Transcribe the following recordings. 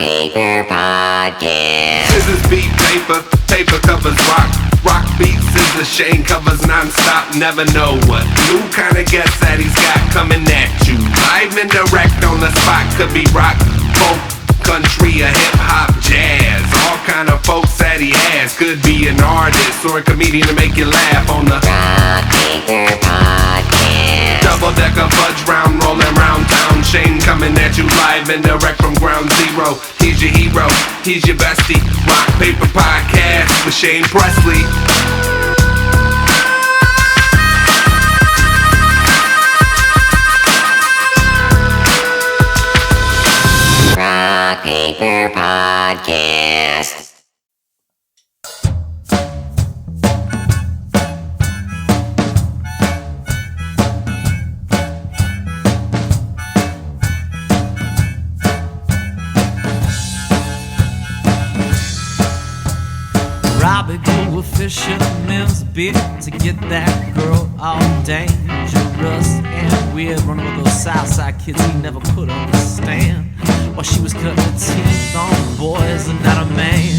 Paper Podcast. Scissors beat paper, paper covers rock. Rock beats scissors, Shane covers non-stop. Never know what new kind of guest that he's got coming at you. Live and direct on the spot. Could be rock, folk, country, or hip-hop, jazz. All kind of folks that he has. Could be an artist or a comedian to make you laugh on the Rock Paper Podcast. double-decker fudge round, rolling round town. Shane coming at you live and direct from ground zero. He's your hero, he's your bestie. Rock Paper Podcast with Shane Presley. Rock Paper Podcast. Robbie go with Fisherman's bit to get that girl all dangerous and weird. Running with those Southside kids he never could understand. While she was cutting her teeth on boys and not a man.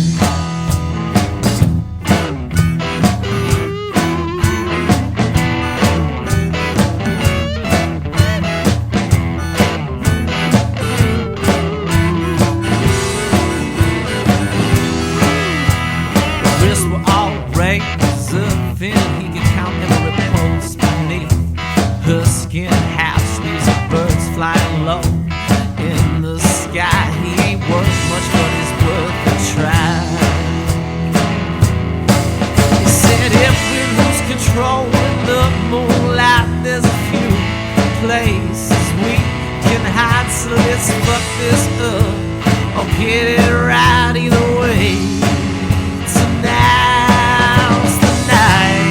Wrists were all razor thin. He could count every pulse beneath her skin. Half sleeves of birds flying low in the sky. He ain't worth much, but he's worth a try. He said if we lose control in the moonlight, there's a few places we can hide. So let's fuck this up or get it right either way. Tonight's the night.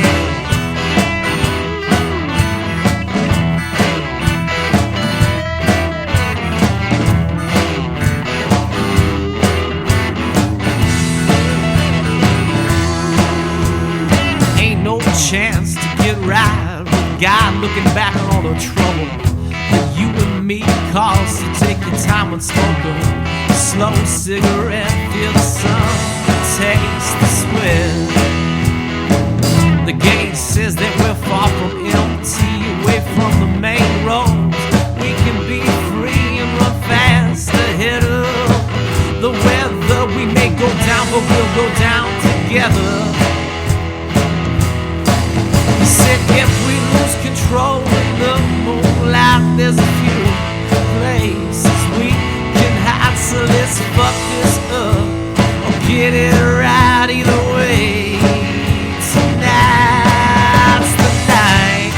Ain't no chance to get right with God looking back on all the trouble that you and me caused. So take your time and smoke a slow cigarette. Feel the sun, taste the sweat. The gauge says that we're far from empty, away from the main roads. We can be free and run fast ahead of the weather. We may go down, but we'll go down together. He said if we lose control in the moonlight, there's a few places we can hide. So let's fuck this up or get it right either way. Tonight's the night.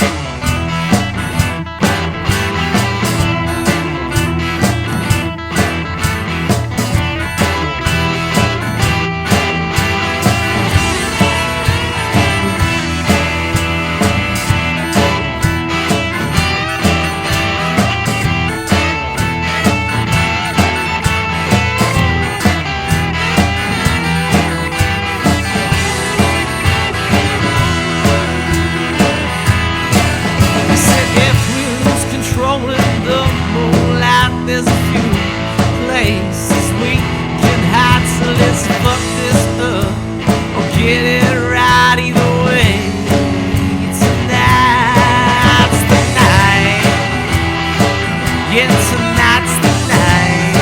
He said if we lose control in the moonlight, there's a few places we can hide. So let's fuck this up or get it right either way. Tonight's the night. Yeah, tonight's the night.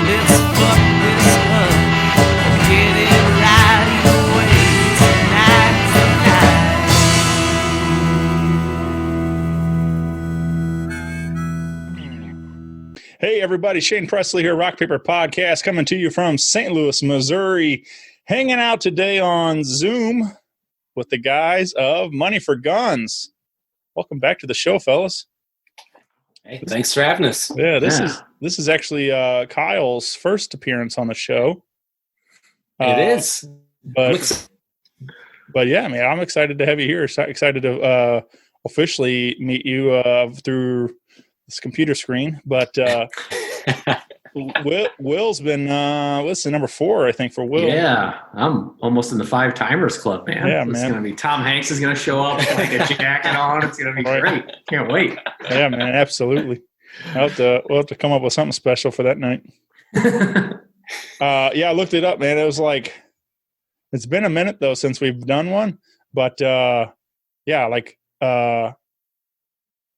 Let's fuck this up or get it right either way. Tonight's the night. Hey everybody, Shane Presley here, Rock Paper Podcast, coming to you from St. Louis, Missouri. Hanging out today on Zoom with the guys of Money for Guns. Welcome back to the show, fellas. Hey, thanks for having us. Yeah, this is actually Kyle's first appearance on the show. It is. But yeah, man, I'm excited to have you here. Excited to officially meet you through this computer screen. But Will's been this is number 4, I think, for Will. Yeah, I'm almost in the 5-timers club, man. Yeah, It's man. gonna be Tom Hanks is gonna show up with like a jacket on. It's gonna be Right. great. Can't wait. Yeah, man, absolutely. We'll have to come up with something special for that night. Yeah, I looked it up, man. It was like, it's been a minute though since we've done one, but yeah, like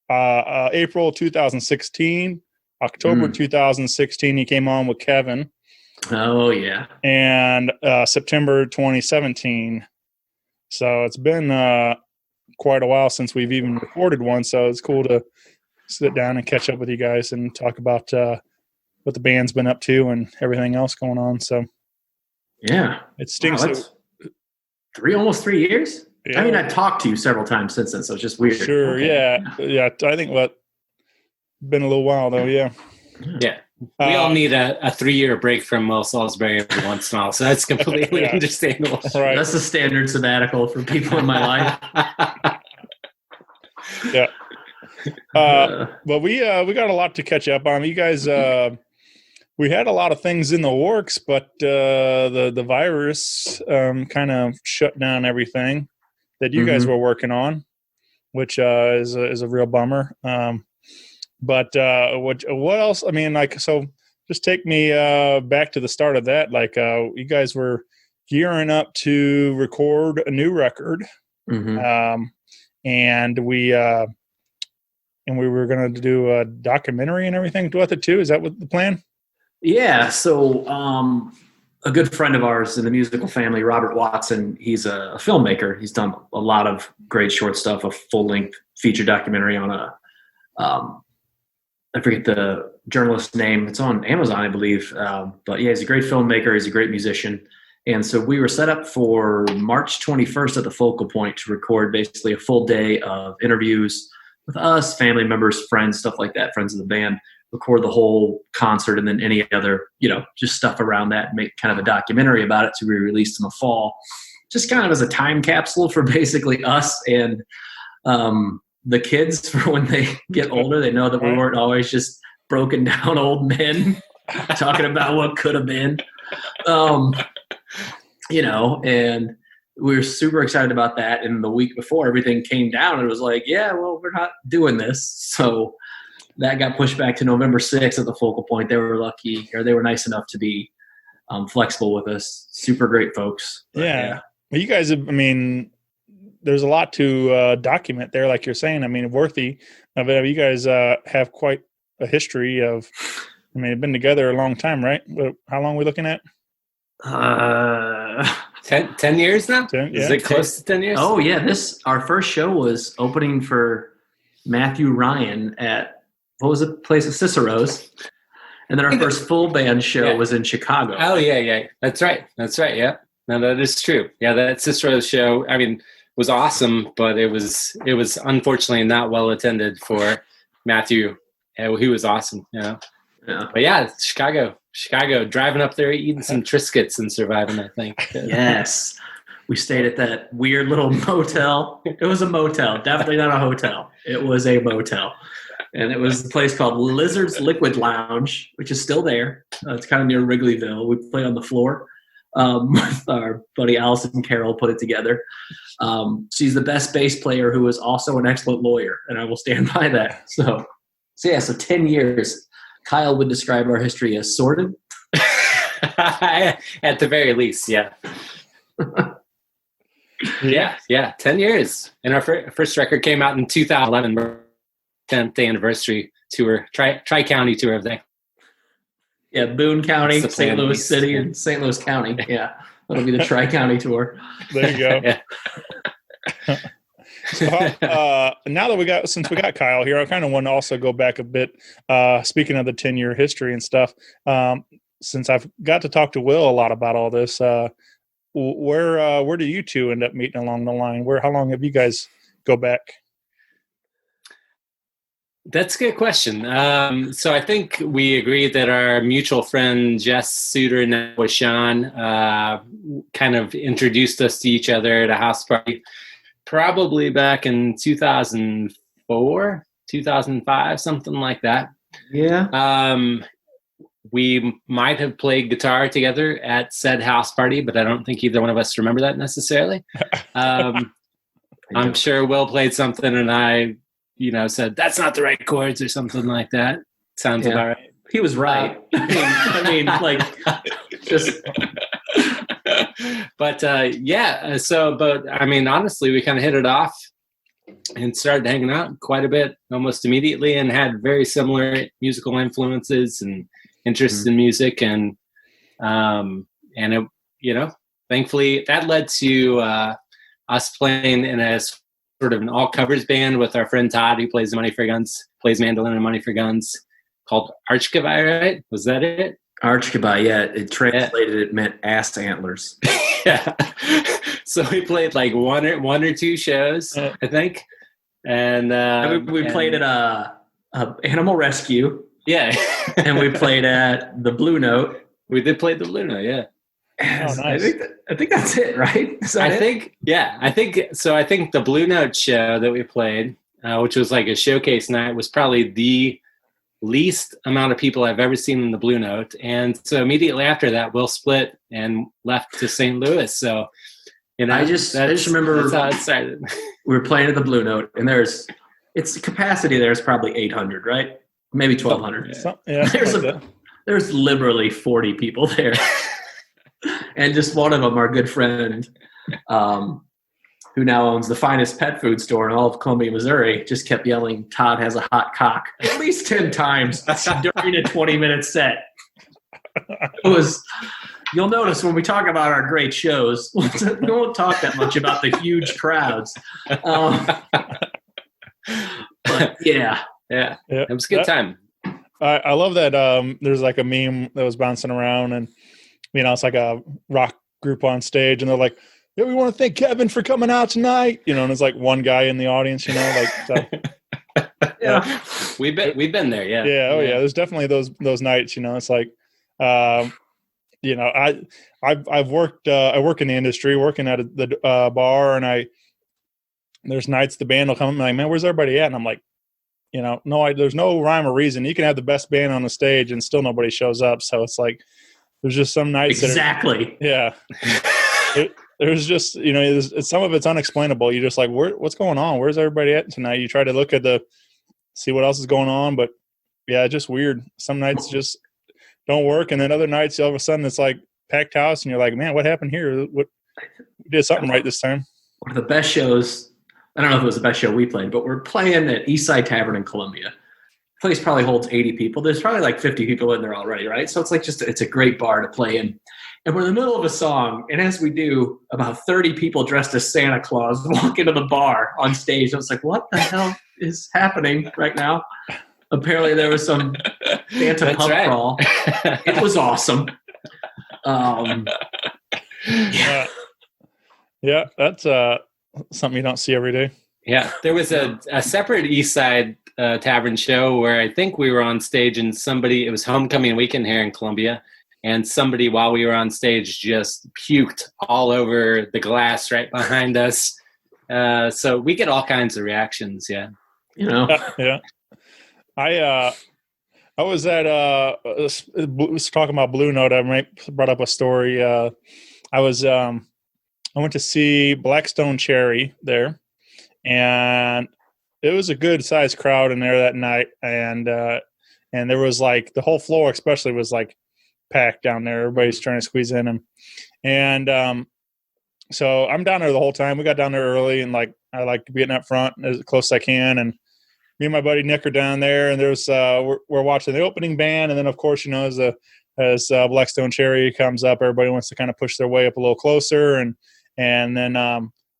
April 2016, October 2016, he came on with Kevin. Oh yeah. And September 2017. So it's been quite a while since we've even recorded one. So it's cool to sit down and catch up with you guys and talk about what the band's been up to and everything else going on. So yeah, it stinks. Wow, almost 3 years. Yeah. I mean, I've talked to you several times since then, so it's just weird. Sure. Okay. Yeah. I think been a little while though. Yeah. Yeah. We all need a 3-year break from Will Saulsbery every once in a while, so that's completely Yeah. understandable. Right. That's the standard sabbatical for people in my life. Yeah. But we got a lot to catch up on. You guys, we had a lot of things in the works, but the virus kind of shut down everything that you guys were working on, which is a real bummer. But what else? I mean, like, so just take me back to the start of that. Like, you guys were gearing up to record a new record, and we were going to do a documentary and everything with it too. Is that what the plan? Yeah. So a good friend of ours in the musical family, Robert Watson, he's a filmmaker. He's done a lot of great short stuff, a full-length feature documentary on I forget the journalist's name. It's on Amazon, I believe. But yeah, he's a great filmmaker. He's a great musician. And so we were set up for March 21st at the Focal Point to record basically a full day of interviews with us, family members, friends, stuff like that, friends of the band, record the whole concert and then any other, just stuff around that, make kind of a documentary about it to be released in the fall, just kind of as a time capsule for basically us and the kids for when they get older. They know that we weren't always just broken down old men talking about what could have been, and we were super excited about that. And the week before everything came down, it was like, yeah, well, we're not doing this. So that got pushed back to November 6th at the Focal Point. They were lucky, or they were nice enough to be flexible with us. Super great folks. But, yeah. Well, you guys, there's a lot to document there, like you're saying. I mean, worthy of it. You guys have quite a history of, you've been together a long time, right? How long are we looking at? 10 years now? 10, yeah. Is it close to 10 years? Oh, yeah. Our first show was opening for Matthew Ryan at, what was the place? Cicero's. And then our first full band show was in Chicago. Oh, yeah. That's right. Yeah. No, that is true. Yeah, that Cicero's show, was awesome, but it was unfortunately not well attended for Matthew. He was awesome, Yeah. But yeah, Chicago, driving up there, eating some Triscuits and surviving, I think. Yes. We stayed at that weird little motel. It was a motel, definitely not a hotel. It was a motel. And it was a place called Lizard's Liquid Lounge, which is still there. It's kind of near Wrigleyville. We played on the floor. With our buddy Allison Carroll put it together. She's the best bass player who is also an excellent lawyer, and I will stand by that. So 10 years. Kyle would describe our history as sordid. At the very least, yeah. Yeah, 10 years. And our first record came out in 2011, 10th anniversary tour, Tri-County tour of that. Yeah, Boone County, St. Louis City, and St. Louis County. Yeah, that'll be the Tri-County tour. There you go. So, now that since we got Kyle here, I kind of want to also go back a bit. Speaking of the 10-year history and stuff, since I've got to talk to Will a lot about all this, where do you two end up meeting along the line? How long have you guys go back? That's a good question. So I think we agreed that our mutual friend Jess Suter and Sean kind of introduced us to each other at a house party, probably back in 2004, 2005, something like that. Yeah. We might have played guitar together at said house party, but I don't think either one of us remember that necessarily. I'm sure Will played something and I said, "That's not the right chords," or something like that. Sounds about right. He was right. I mean, like, just. But I mean, honestly, we kind of hit it off and started hanging out quite a bit almost immediately, and had very similar musical influences and interests in music, and it, thankfully that led to us playing in a sort of an all covers band with our friend Todd, who plays Money for Guns, plays mandolin in Money for Guns, called Archkavai, right? Was that it? Archkavai, yeah. It translated, it meant ass antlers. Yeah. So we played like one or two shows, I think. And we played at Animal Rescue. Yeah. And we played at the Blue Note. We did play the Blue Note, yeah. Oh, nice. I think that's it, right? I think the Blue Note show that we played, which was like a showcase night, was probably the least amount of people I've ever seen in the Blue Note. And so immediately after that, Will split and left to St. Louis. So, I just remember that's how it started. We were playing at the Blue Note, and its capacity there is probably 800, right? Maybe 1,200. There's literally 40 people there. And just one of them, our good friend, who now owns the finest pet food store in all of Columbia, Missouri, just kept yelling, "Todd has a hot cock," at least 10 times during a 20-minute set. It was. You'll notice when we talk about our great shows, we won't talk that much about the huge crowds. But yeah, it was a good time. I love that. There's like a meme that was bouncing around, and it's like a rock group on stage, and they're like, "Yeah, we want to thank Kevin for coming out tonight." And it's like one guy in the audience, like. So, yeah, we've been there. Yeah. Yeah. Oh yeah. There's definitely those nights. It's like. I've worked. I work in the industry, working at the bar, and there's nights the band will come and like, "Man, where's everybody at?" And I'm like, there's no rhyme or reason. You can have the best band on the stage and still nobody shows up. So it's like there's just some nights. Exactly. There's just some of it's unexplainable. You're just like, what's going on? Where's everybody at tonight? You try to look at see what else is going on, but yeah, it's just weird. Some nights just don't work, and then other nights all of a sudden it's like packed house, and you're like, "Man, what happened here? We did something right this time." One of the best shows, I don't know if it was the best show we played, but we're playing at Eastside Tavern in Columbia. The place probably holds 80 people. There's probably like 50 people in there already, right? So it's like it's a great bar to play in. And we're in the middle of a song, and as we do, about 30 people dressed as Santa Claus walk into the bar on stage. I was like, what the hell is happening right now? Apparently there was some Santa pub crawl. It was awesome. Yeah, that's something you don't see every day. Yeah, there was a separate East Side Tavern show where I think we were on stage, and it was homecoming weekend here in Columbia, and somebody while we were on stage just puked all over the glass right behind us. So we get all kinds of reactions. Yeah. Yeah. I was at talking about Blue Note. I brought up a story. I went to see Blackstone Cherry there, and it was a good sized crowd in there that night. And there was like the whole floor, especially, was like packed down there. Everybody's trying to squeeze in them. And so I'm down there the whole time. We got down there early, and like I like to be in that front as close as I can. And me and my buddy Nick are down there, and there's we're watching the opening band, and then of course as Blackstone Cherry comes up, everybody wants to kind of push their way up a little closer, and then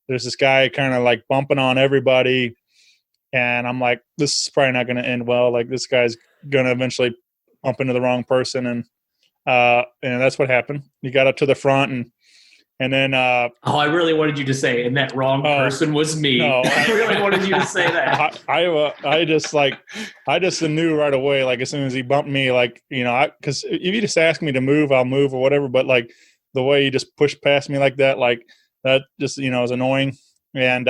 there's this guy kind of like bumping on everybody, and I'm like, this is probably not going to end well. Like this guy's going to eventually bump into the wrong person, and that's what happened. He got up to the front, and then I really wanted you to say, and that wrong person was me. No, I really wanted you to say that. I just knew right away, like as soon as he bumped me, like, because if you just ask me to move, I'll move or whatever. But like the way he just pushed past me like that, like that just, is annoying. And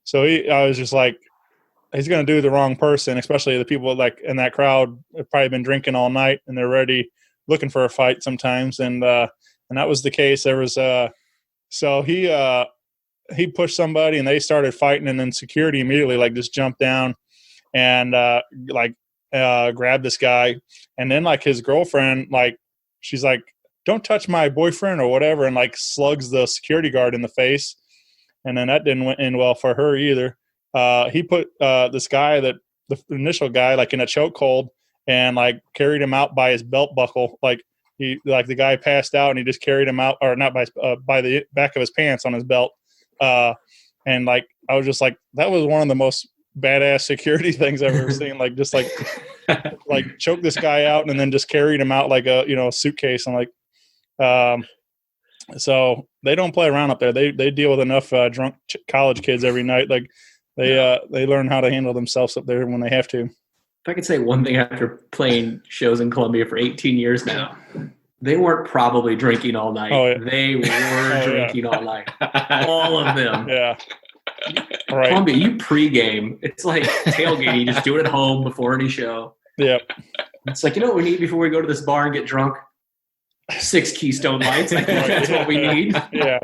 so I was just like, he's going to do the wrong person, especially the people like in that crowd have probably been drinking all night and they're ready looking for a fight sometimes. And that was the case. There was so he pushed somebody and they started fighting, and then security immediately like just jumped down and grabbed this guy, and then like his girlfriend, like she's like, "Don't touch my boyfriend" or whatever, and like slugs the security guard in the face, and then that didn't end well for her either. He put this guy, the initial guy, like in a chokehold, and like carried him out by his belt buckle. Like the guy passed out, and he just carried him out, or not by the back of his pants on his belt. And like I was just like, that was one of the most badass security things I've ever seen. Like just like choke this guy out and then just carried him out like a suitcase. And like so they don't play around up there. They deal with enough drunk college kids every night. Like they learn how to handle themselves up there when they have to. If I could say one thing after playing shows in Columbia for 18 years now, they weren't probably drinking all night. Oh, yeah. They were drinking all night. All of them. Yeah. Right. Columbia, you pregame. It's like tailgating. You just do it at home before any show. Yep. It's like, you know what we need before we go to this bar and get drunk? 6 Keystone Lights. I think that's what we need. Yeah.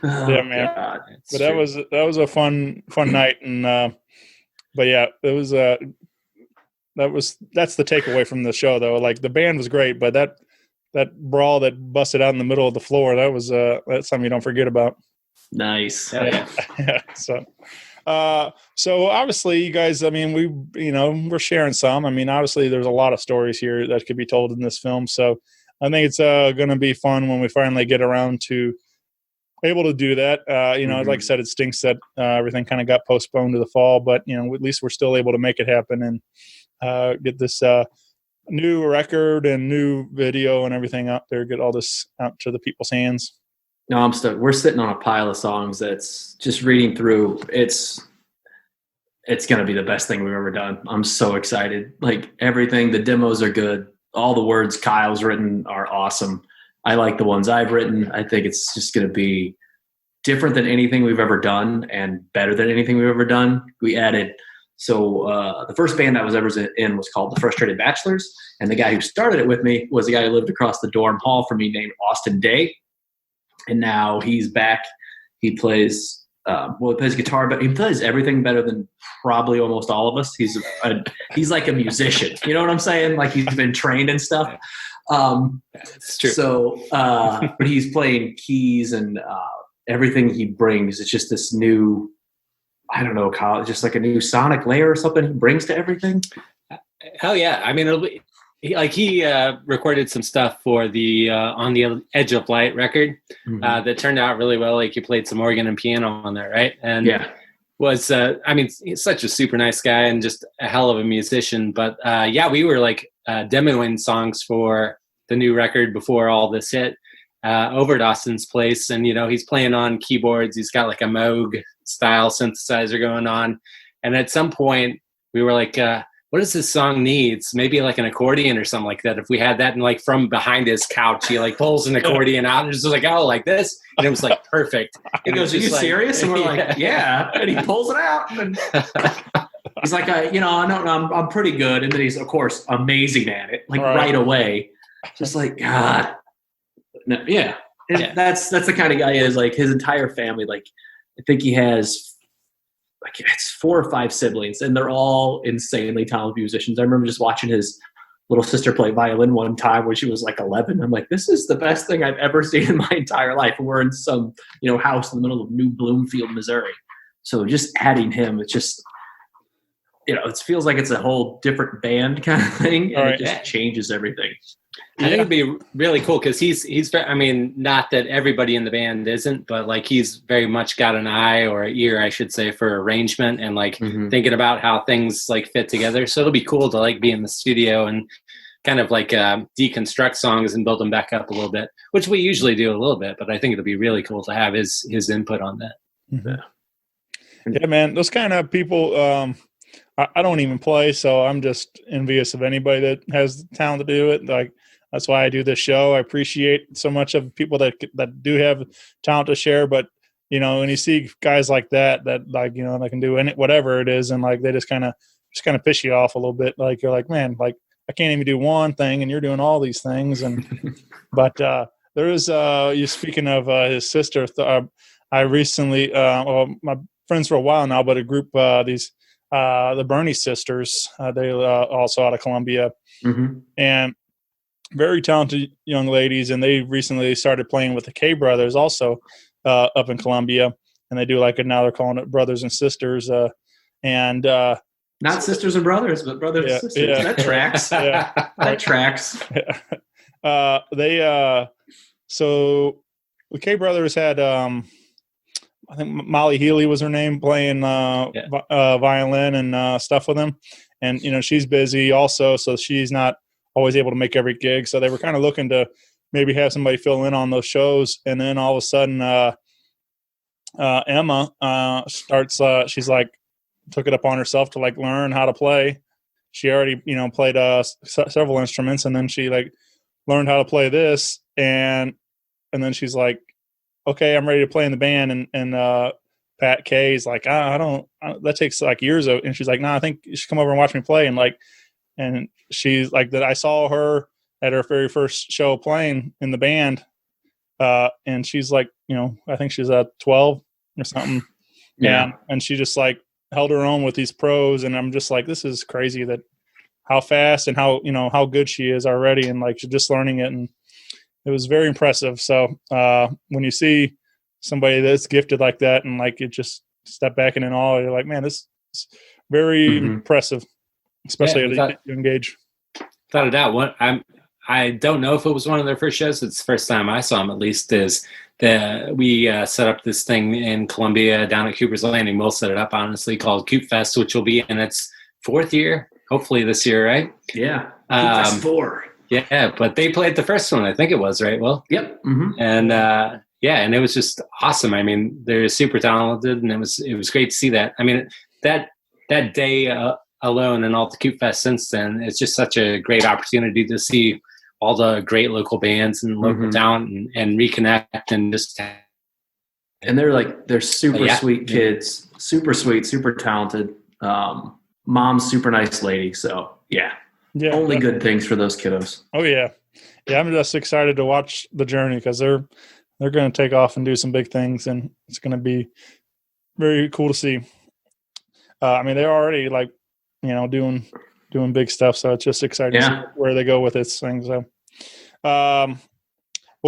Yeah, man. God, but that was a fun night, and but yeah, it was that's the takeaway from the show though. Like the band was great, but that brawl that busted out in the middle of the floor, that's something you don't forget about. Nice. Yeah. So obviously you guys, I mean, we're sharing some. I mean, obviously there's a lot of stories here that could be told in this film. So I think it's going to be fun when we finally get around to able to do that. Like I said, it stinks that everything kind of got postponed to the fall, but at least we're still able to make it happen and get this new record and new video and everything out there, get all this out to the people's hands. No, I'm stuck. We're sitting on a pile of songs that's just reading through. It's going to be the best thing we've ever done. I'm so excited. Like everything, the demos are good. All the words Kyle's written are awesome. I like the ones I've written. I think it's just going to be different than anything we've ever done and better than anything we've ever done. We added, the first band I was ever in was called The Frustrated Bachelors. And the guy who started it with me was a guy who lived across the dorm hall from me named Austin Day. And now he's back. He plays, he plays guitar, but he plays everything better than probably almost all of us. He's like a musician. You know what I'm saying? Like he's been trained and stuff. It's true. So, but he's playing keys and everything he brings. It's just this new, I don't know, Kyle, just like a new sonic layer or something he brings to everything. Hell yeah! I mean, he recorded some stuff for the On the Edge of Light record that turned out really well. Like he played some organ and piano on there, right? And was he's such a super nice guy and just a hell of a musician. But we were like demoing songs for the new record before all this hit over at Austin's place, and he's playing on keyboards. He's got like a Moog style synthesizer going on, and at some point we were like, what does this song needs? Maybe like an accordion or something like that. If we had that, and like from behind his couch, he like pulls an accordion out and just like, oh, like this. And it was like perfect. He goes, are you serious? And we're like, yeah. And he pulls it out. And he's like, I'm pretty good. And then he's, of course, amazing at it. Like right away. Just like, God. No, yeah. That's the kind of guy he is. Like his entire family, like I think he has like it's 4 or 5 siblings, and they're all insanely talented musicians. I remember just watching his little sister play violin one time when she was like 11. I'm like, this is the best thing I've ever seen in my entire life. And we're in some, house in the middle of New Bloomfield, Missouri. So just adding him, it's just, it feels like it's a whole different band kind of thing, and it just changes everything. I think it'd be really cool because he's I mean, not that everybody in the band isn't, but like he's very much got an eye or an ear, I should say, for arrangement and like thinking about how things like fit together. So it'll be cool to like be in the studio and kind of like deconstruct songs and build them back up a little bit, which we usually do a little bit, but I think it'll be really cool to have his input on that. Yeah, man, those kind of people, I don't even play, so I'm just envious of anybody that has the talent to do it. Like, that's why I do this show. I appreciate so much of people that do have talent to share. But when you see guys like that like they can do whatever it is, and like they just kind of piss you off a little bit. Like you're like, man, like I can't even do one thing, and you're doing all these things. And but there is you speaking of his sister. I recently, my friends for a while now, but a group these the Bernie sisters. They also out of Columbia, and very talented young ladies. And they recently started playing with the K Brothers also up in Columbia, and they do now they're calling it Brothers and Sisters, and not sisters and brothers, but brothers and sisters. Yeah. That tracks. That tracks. So the K Brothers had I think Molly Healy was her name, playing violin and stuff with them. And, she's busy also, so she's not always able to make every gig. So they were kind of looking to maybe have somebody fill in on those shows. And then all of a sudden, Emma starts, she's took it upon herself to learn how to play. She already, played several instruments, and then she learned how to play this. And then she's like, okay, I'm ready to play in the band. And Pat Kay's like, I don't, that takes years. And she's like, no, I think you should come over and watch me play. And she's like, that I saw her at her very first show playing in the band. And she's like, I think she's 12 or something. Yeah. And she just held her own with these pros. And I'm just like, this is crazy that how fast and how good she is already. And she's just learning it. And it was very impressive. So when you see somebody that's gifted like that, and you just step back and in awe, you're like, man, this is very impressive, especially at a young age. Without a doubt. I don't know if it was one of their first shows. It's the first time I saw them, at least, is we set up this thing in Columbia down at Cooper's Landing. We'll set it up, honestly, called Coop Fest, which will be in its 4th year, hopefully this year, right? Yeah. Coop Fest 4. Yeah, but they played the first one, I think it was, right? Well, yep. And and it was just awesome. I mean, they're super talented, and it was great to see that. I mean, that day alone and all the Coop Fest since then, it's just such a great opportunity to see all the great local bands and local talent and reconnect and just. And they're super sweet kids, super sweet, super talented. Mom's super nice lady. So only good things for those kiddos. Oh yeah. I'm just excited to watch the journey, because they're going to take off and do some big things, and it's going to be very cool to see. I mean, they're already doing big stuff, so it's just exciting to see where they go with this thing. So, well,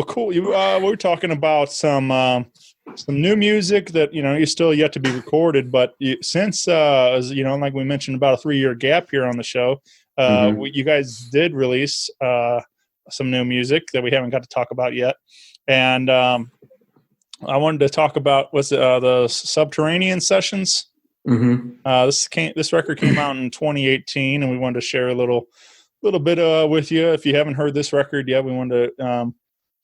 cool. We were talking about some new music that is still yet to be recorded, but since like we mentioned, about a 3-year gap here on the show, you guys did release some new music that we haven't got to talk about yet, and I wanted to talk about the Subterranean Sessions. This record came out in 2018, and we wanted to share a little bit with you. If you haven't heard this record yet, we wanted to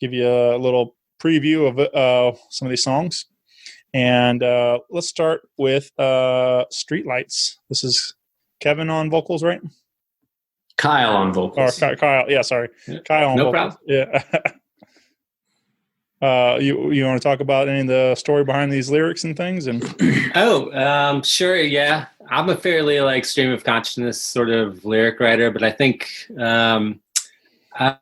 give you a little preview of some of these songs. And let's start with Streetlights. This is Kevin on vocals, right? Kyle on vocals. Or Kyle, yeah, sorry. Kyle on vocals. Problem. Yeah. You want to talk about any of the story behind these lyrics and things? And sure, yeah. I'm a fairly stream of consciousness sort of lyric writer, but I think I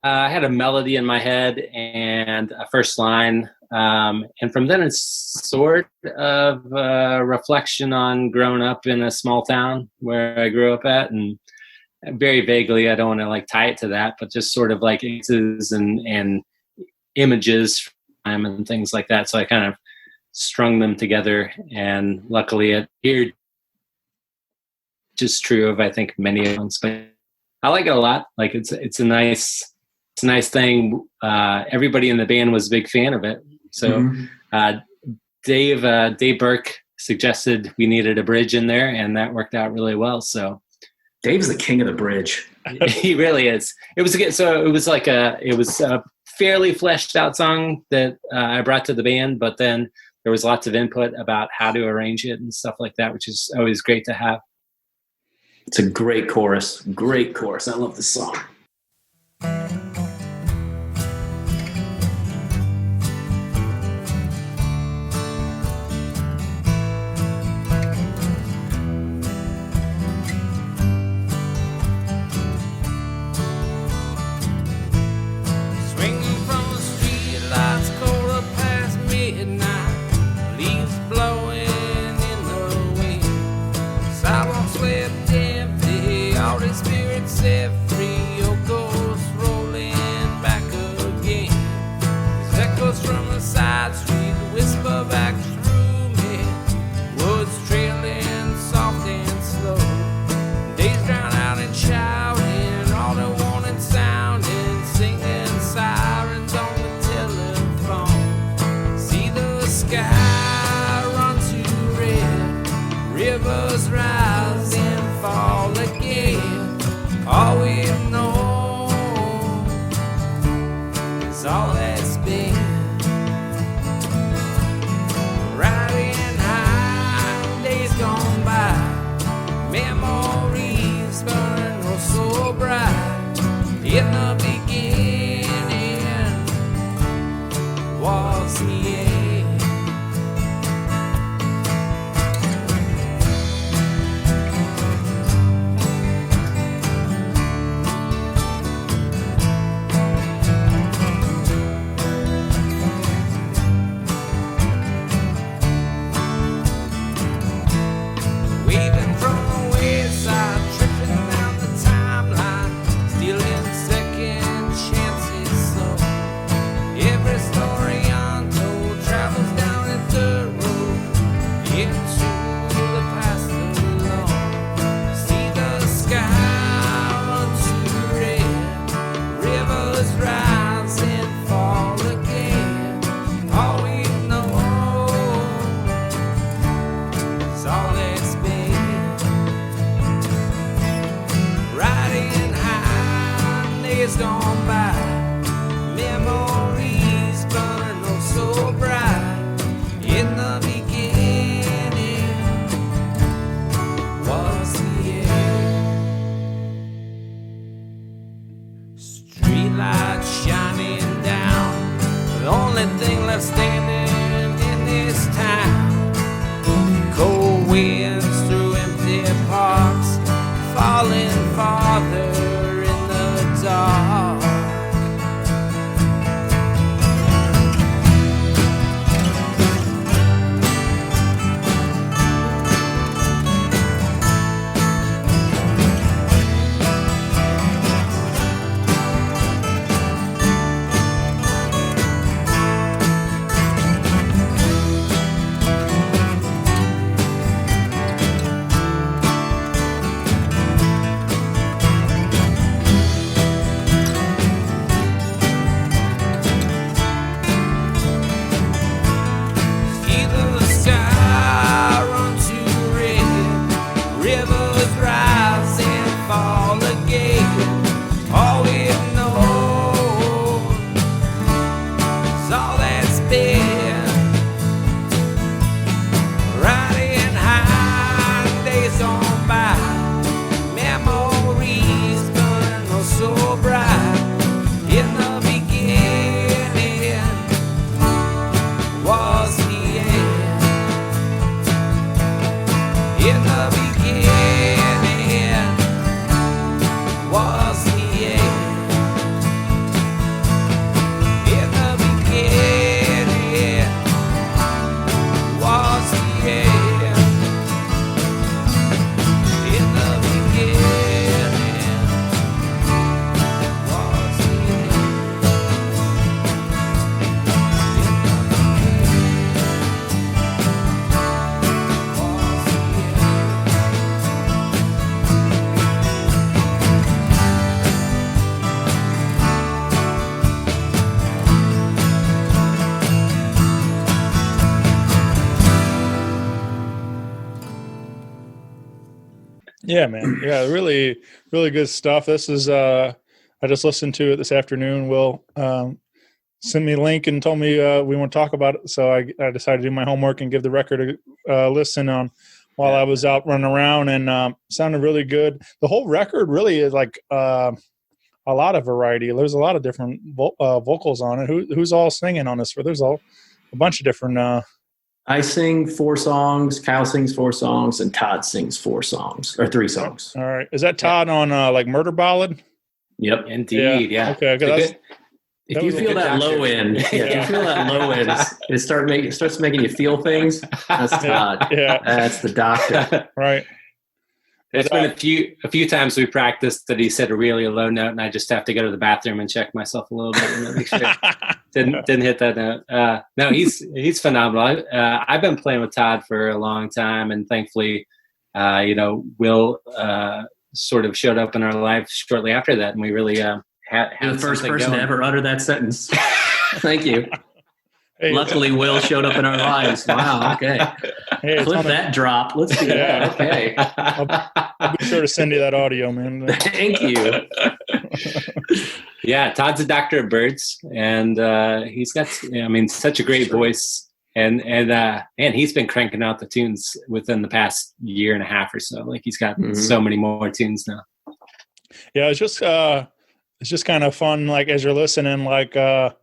had a melody in my head and a first line, and from then it's sort of a reflection on growing up in a small town where I grew up at, and very vaguely, I don't want to tie it to that, but just sort of images and images and things like that. So I kind of strung them together, and luckily it appeared just true of, I think, many of them. But I like it a lot. It's a nice thing. Everybody in the band was a big fan of it. So Dave Burke suggested we needed a bridge in there, and that worked out really well. So Dave's the king of the bridge. He really is. It was a fairly fleshed out song that I brought to the band, but then there was lots of input about how to arrange it and stuff like that, which is always great to have. It's a great chorus. Great chorus. I love this song. Leaves blowing in the wind. Sidewalks been. Riding high, days gone by, memories burn oh so bright. In the beginning was the end. Waving from the wayside, tripping down the timeline, stealing second chances. So every story untold travels down a dirt road into the past alone. See the sky run to red, rivers rise and fall again. All we know is all that's been. Riding high, days gone by, memories burn oh so bright. In the beginning was the end. Streetlights shining down, the only thing left standing in this town. Cold winds through empty parks, falling farther in the dark. See the sky run to red, rivers rise and fall again. All we know is all that's been. Riding high, days gone by, memories burn oh so bright. In the beginning was the end. In the beginning was the end. In the beginning was the end. In the beginning was the end. Yeah, man. Yeah, really, really good stuff. This is I just listened to it this afternoon. Will sent me a link and told me we want to talk about it. So I decided to do my homework and give the record a listen on while I was out running around, and sounded really good. The whole record really is like a lot of variety. There's a lot of different vocals on it. Who's all singing on this? There's a bunch of different. I sing 4 songs, Kyle sings 4 songs, and Todd sings 4 songs, or 3 songs. All right. Is that Todd on like Murder Ballad? Yep. Indeed, yeah. Okay. If you feel that low end, if you feel that low end, it starts making you feel things. That's Todd. Yeah. That's the doctor. Right. There's been a few times we practiced that he said a really low note, and I just have to go to the bathroom and check myself a little bit and make sure didn't hit that note. No, he's phenomenal. I've been playing with Todd for a long time, and thankfully, Will sort of showed up in our life shortly after that, and we really had You're the first person going. to ever utter that sentence. Thank you. Hey, Luckily, Will showed up in our lives. Wow. Okay. Hey, Clip that drop. Let's do that. Okay. I'll be sure to send you that audio, man. Thank you. Yeah, Todd's a doctor of birds, and he's got, such a great voice, and he's been cranking out the tunes within the past year and a half or so. Like he's got so many more tunes now. Yeah, it's just kind of fun. Like as you're listening, like I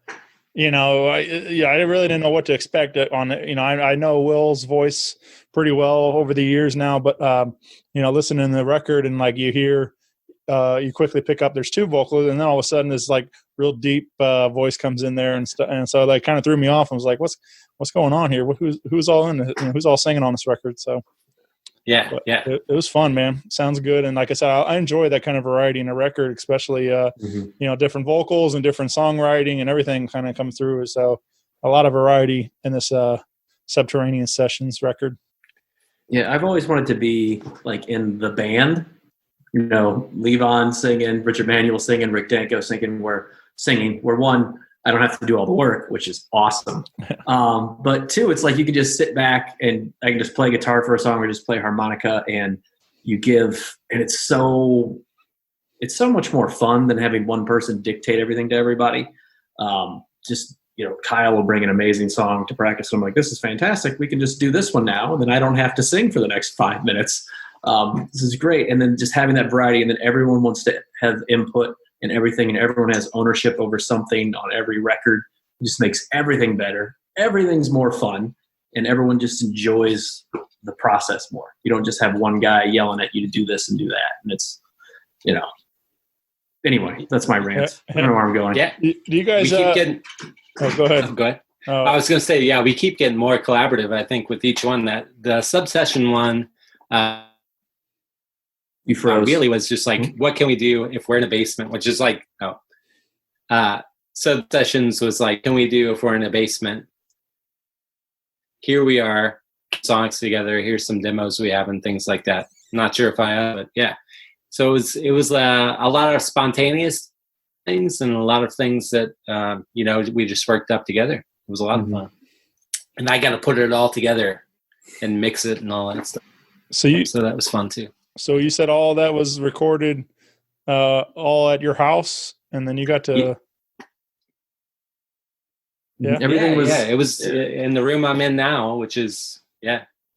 really didn't know what to expect on it. You know, I know Will's voice pretty well over the years now, but listening to the record and like you hear. You quickly pick up there's two vocals, and then all of a sudden this like real deep voice comes in there and so that kind of threw me off. I was like, what's going on here? Who's all in it? Who's all singing on this record? So it was fun, man. Sounds good. And like I said, I enjoy that kind of variety in a record, especially different vocals and different songwriting and everything kind of come through. So a lot of variety in this Subterranean Sessions record. Yeah, I've always wanted to be like in the band. Levon singing, Richard Manuel singing, Rick Danko singing, where one, I don't have to do all the work, which is awesome. But two, it's like you can just sit back and I can just play guitar for a song or just play harmonica and you give, and it's so much more fun than having one person dictate everything to everybody. Kyle will bring an amazing song to practice. So I'm like, this is fantastic. We can just do this one now. And then I don't have to sing for the next 5 minutes. This is great. And then just having that variety, and then everyone wants to have input and everything, and everyone has ownership over something on every record. It just makes everything better. Everything's more fun, and everyone just enjoys the process more. You don't just have one guy yelling at you to do this and do that. And it's, anyway, that's my rant. I don't know where I'm going. Yeah. Do you guys keep getting... go ahead. Go ahead. I was going to say, we keep getting more collaborative, I think, with each one. That the Subsession one, you froze. Really was just like, what can we do if we're in a basement? Which is like, Subsessions was like, can we do if we're in a basement? Here we are, songs together. Here's some demos we have and things like that. Not sure if I have it. Yeah. So it was a lot of spontaneous things and a lot of things that we just worked up together. It was a lot of fun, and I got to put it all together and mix it and all that stuff. So that was fun too. So you said all that was recorded all at your house, and then you got to everything was it was in the room I'm in now, which is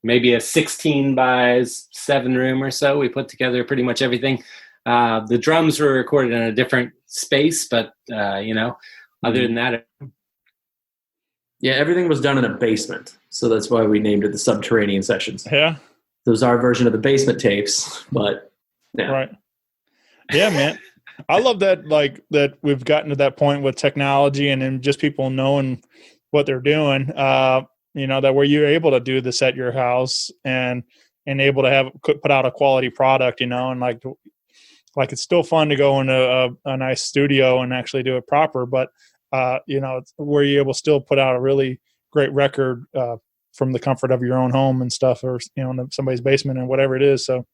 maybe a 16 by 7 room or so. We put together pretty much everything. The drums were recorded in a different space, but other than that, everything was done in a basement. So that's why we named it the Subterranean Sessions. Yeah. It was our version of the basement tapes, but right. Yeah, man. I love that, like that we've gotten to that point with technology and then just people knowing what they're doing. That where you're able to do this at your house and able to put out a quality product, and like it's still fun to go into a nice studio and actually do it proper, but it's where you're able to still put out a really great record from the comfort of your own home and stuff, or in somebody's basement and whatever it is. So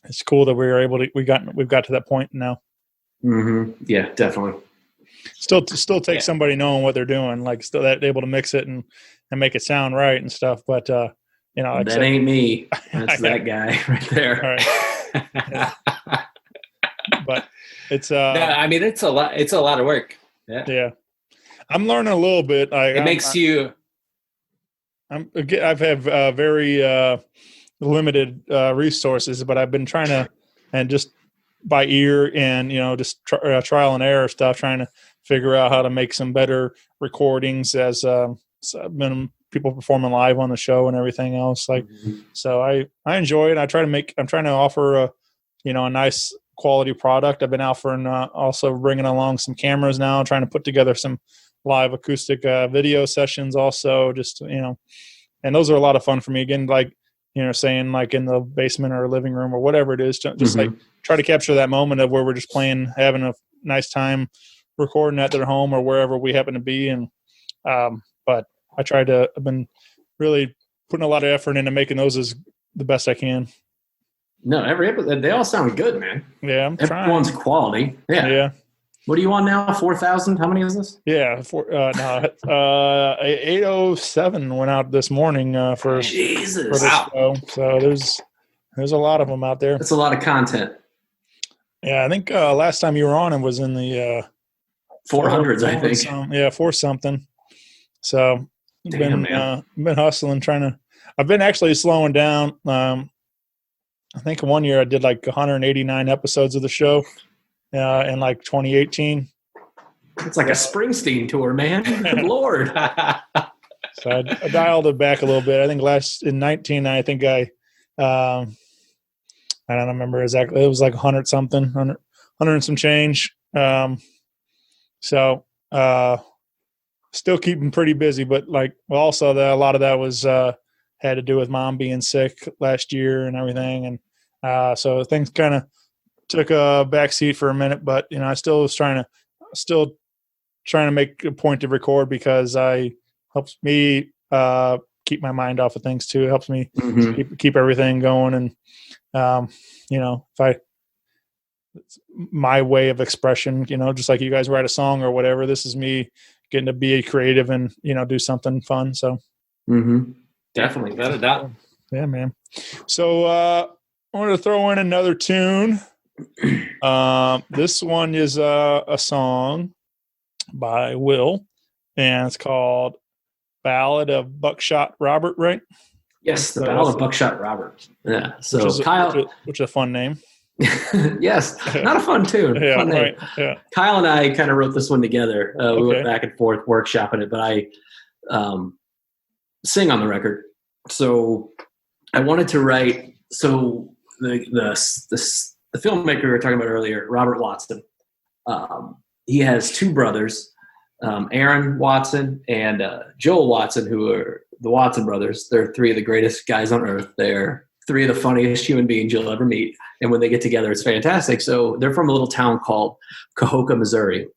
it's cool that we were able to we've got to that point now. Yeah, definitely. Still takes somebody knowing what they're doing, like still that able to mix it and make it sound right and stuff. But like that ain't me. That's that guy right there. All right. But it's it's a lot. It's a lot of work. Yeah. I'm learning a little bit. It makes you. I've had very limited resources, but I've been trying to, and just by ear and just trial and error stuff, trying to figure out how to make some better recordings as been people performing live on the show and everything else. So I enjoy it. I'm trying to offer a nice quality product. I've been offering also bringing along some cameras now, trying to put together some live acoustic video sessions also, just and those are a lot of fun for me. Again, like saying like in the basement or living room or whatever it is, just like try to capture that moment of where we're just playing, having a nice time recording at their home or wherever we happen to be. And but I've been really putting a lot of effort into making those as the best I can. No, every episode, they all sound good, man. Yeah, I'm trying. Everyone's quality. Yeah. What are you on now? 4,000? How many is this? Yeah, 807 went out this morning for Jesus. For this show. So there's a lot of them out there. That's a lot of content. Yeah, I think last time you were on, it was in the 400s, I think. Four something. So Damn, been hustling, trying to. I've been actually slowing down. I think one year I did like 189 episodes of the show in like 2018. It's like a Springsteen tour, man. Good Lord. So I dialed it back a little bit. I think in 19, I think I don't remember exactly. It was like 100 something, 100 and some change. So still keeping pretty busy, but like also a lot of that was had to do with mom being sick last year and everything, and so things kind of took a backseat for a minute. But you know, I still was trying to make a point to record because helps me keep my mind off of things too. It helps me keep everything going, and you know, it's my way of expression, you know, just like you guys write a song or whatever. This is me getting to be creative and, you know, do something fun. So definitely, without a doubt. Yeah, man. So I wanted to throw in another tune. This one is a song by Will, and it's called Ballad of Buckshot Robert, right? Yes, the Ballad of Buckshot Robert. Yeah. So Kyle, which is a fun name. Yes, not a fun tune. Yeah, fun name. right. Yeah. Kyle and I kind of wrote this one together. We went back and forth workshopping it, but I sing on the record. So I wanted to write. So the filmmaker we were talking about earlier, Robert Watson. He has two brothers, Aaron Watson and Joel Watson, who are the Watson brothers. They're three of the greatest guys on earth. They're three of the funniest human beings you'll ever meet. And when they get together, it's fantastic. So they're from a little town called Cahokia, Missouri,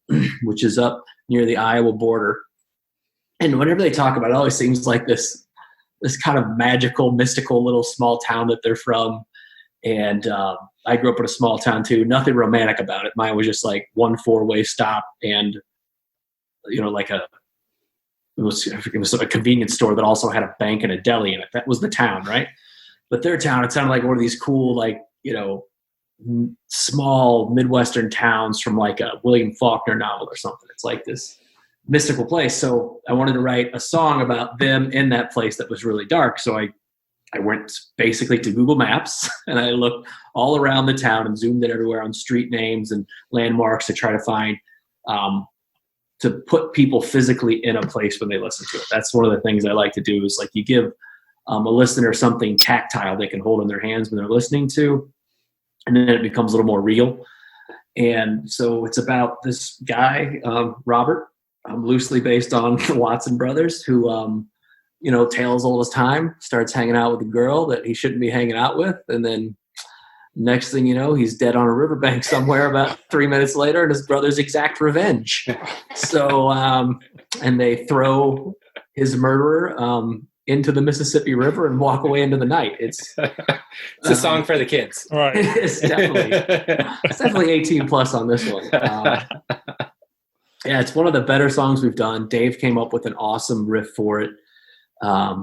which is up near the Iowa border. And whenever they talk about it, it always seems like this kind of magical, mystical little small town that they're from. And I grew up in a small town too. Nothing romantic about it. Mine was just like one 4-way stop and, you know, like it was a convenience store that also had a bank and a deli in it. That was the town, right? But their town, it sounded like one of these cool, like, you know, small Midwestern towns from like a William Faulkner novel or something. It's like this mystical place. So I wanted to write a song about them in that place that was really dark. So I went basically to Google Maps and I looked all around the town and zoomed in everywhere on street names and landmarks to try to find, to put people physically in a place when they listen to it. That's one of the things I like to do is like you give a listener something tactile they can hold in their hands when they're listening to, and then it becomes a little more real. And so it's about this guy, Robert, loosely based on the Watson brothers, who, you know, tales all his time, starts hanging out with a girl that he shouldn't be hanging out with. And then next thing you know, he's dead on a riverbank somewhere about 3 minutes later, and his brothers exact revenge. So, and they throw his murderer into the Mississippi River and walk away into the night. It's a song for the kids. Right. It's definitely 18 plus on this one. Yeah, it's one of the better songs we've done. Dave came up with an awesome riff for it.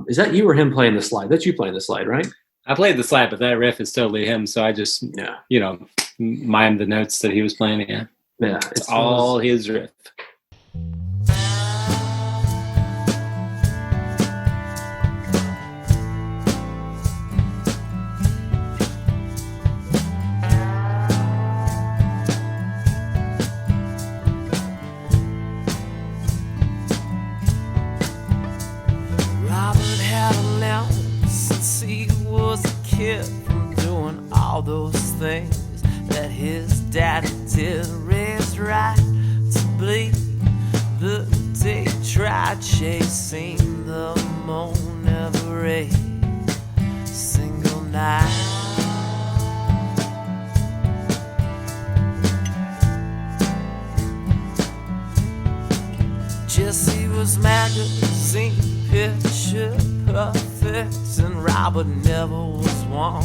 Is that you or him playing the slide? That's you playing the slide, right? I played the slide, but that riff is totally him. So I just, you know, mimed the notes that he was playing. Yeah, it's all his riff. From doing all those things that his daddy did, raised right to bleed. The day tried chasing the moon every single night. Jesse was magazine picture perfect, and Robert never was one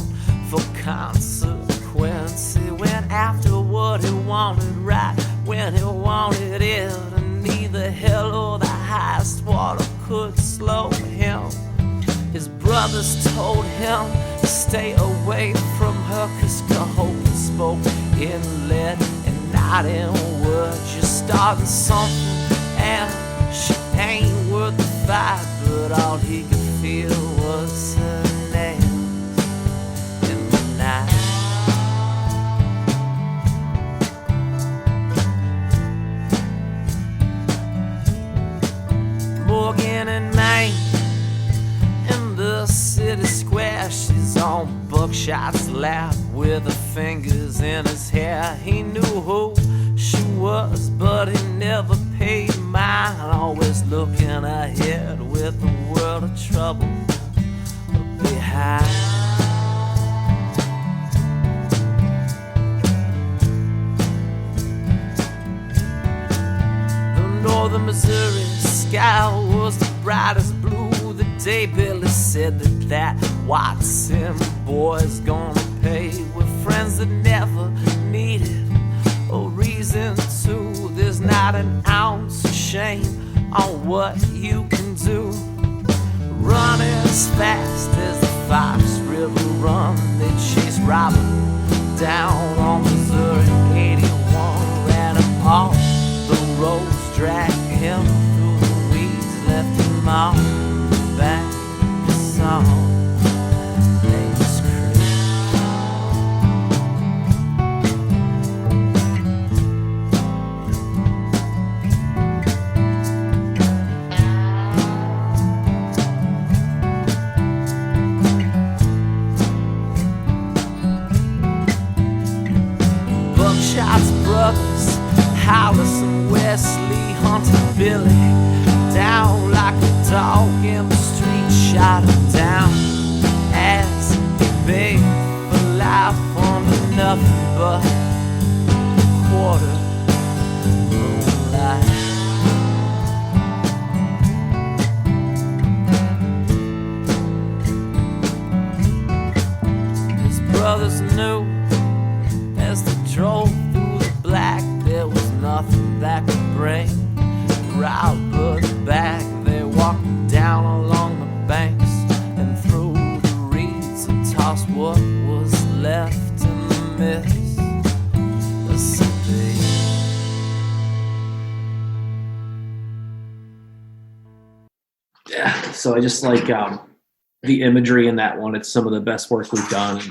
for consequence. He went after what he wanted right when he wanted it, and neither hell or the highest water could slow him. His brothers told him to stay away from her, 'cause Cahokia spoke in lead and not in wood. You're starting something and she ain't worth the fight, but all he could feel was her nails in the night. Morgan and Maine in the city square, she's on Buckshot's lap with her fingers in his hair. He knew who she was, but he never paid mind, always looking ahead with a world of trouble behind. The northern Missouri sky was the brightest blue. The day Billy said that Watson boy's gonna pay with friends that never needed a reason to. There's not an ounce of shame on what you can do. Run as fast as the Fox River run. They chased Robert down on Missouri 81, ran him off the roads, dragged him through the weeds, left him on the back of the song. Buckshot's brothers, Hollis and Wesley, hunted Billy down like a dog in the street, shot him down as he begged for life under nothing but a quarter moonlight. His brothers knew as they drove through the black, there was nothing that could bring Robert back. They walked down along the banks and through the reeds and tossed what was left in the Mississippi. Yeah, so I just like the imagery in that one. It's some of the best work we've done.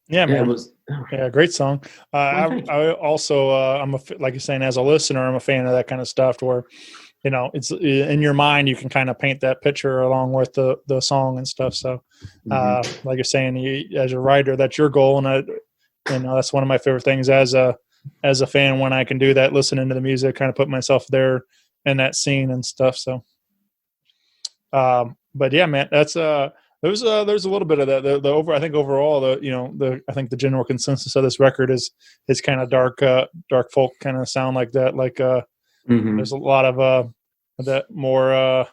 Yeah, man. It was. Yeah, great song. I also, like you're saying, as a listener, I'm a fan of that kind of stuff where, you know, it's in your mind, you can kind of paint that picture along with the song and stuff. So, like you're saying, as a writer, that's your goal. And that's one of my favorite things as a fan, when I can do that, listening to the music, kind of put myself there in that scene and stuff. So, but yeah, man, that's, there's a little bit of that. I think overall, I think the general consensus of this record is kind of dark folk kind of sound like that. Like there's a lot of that more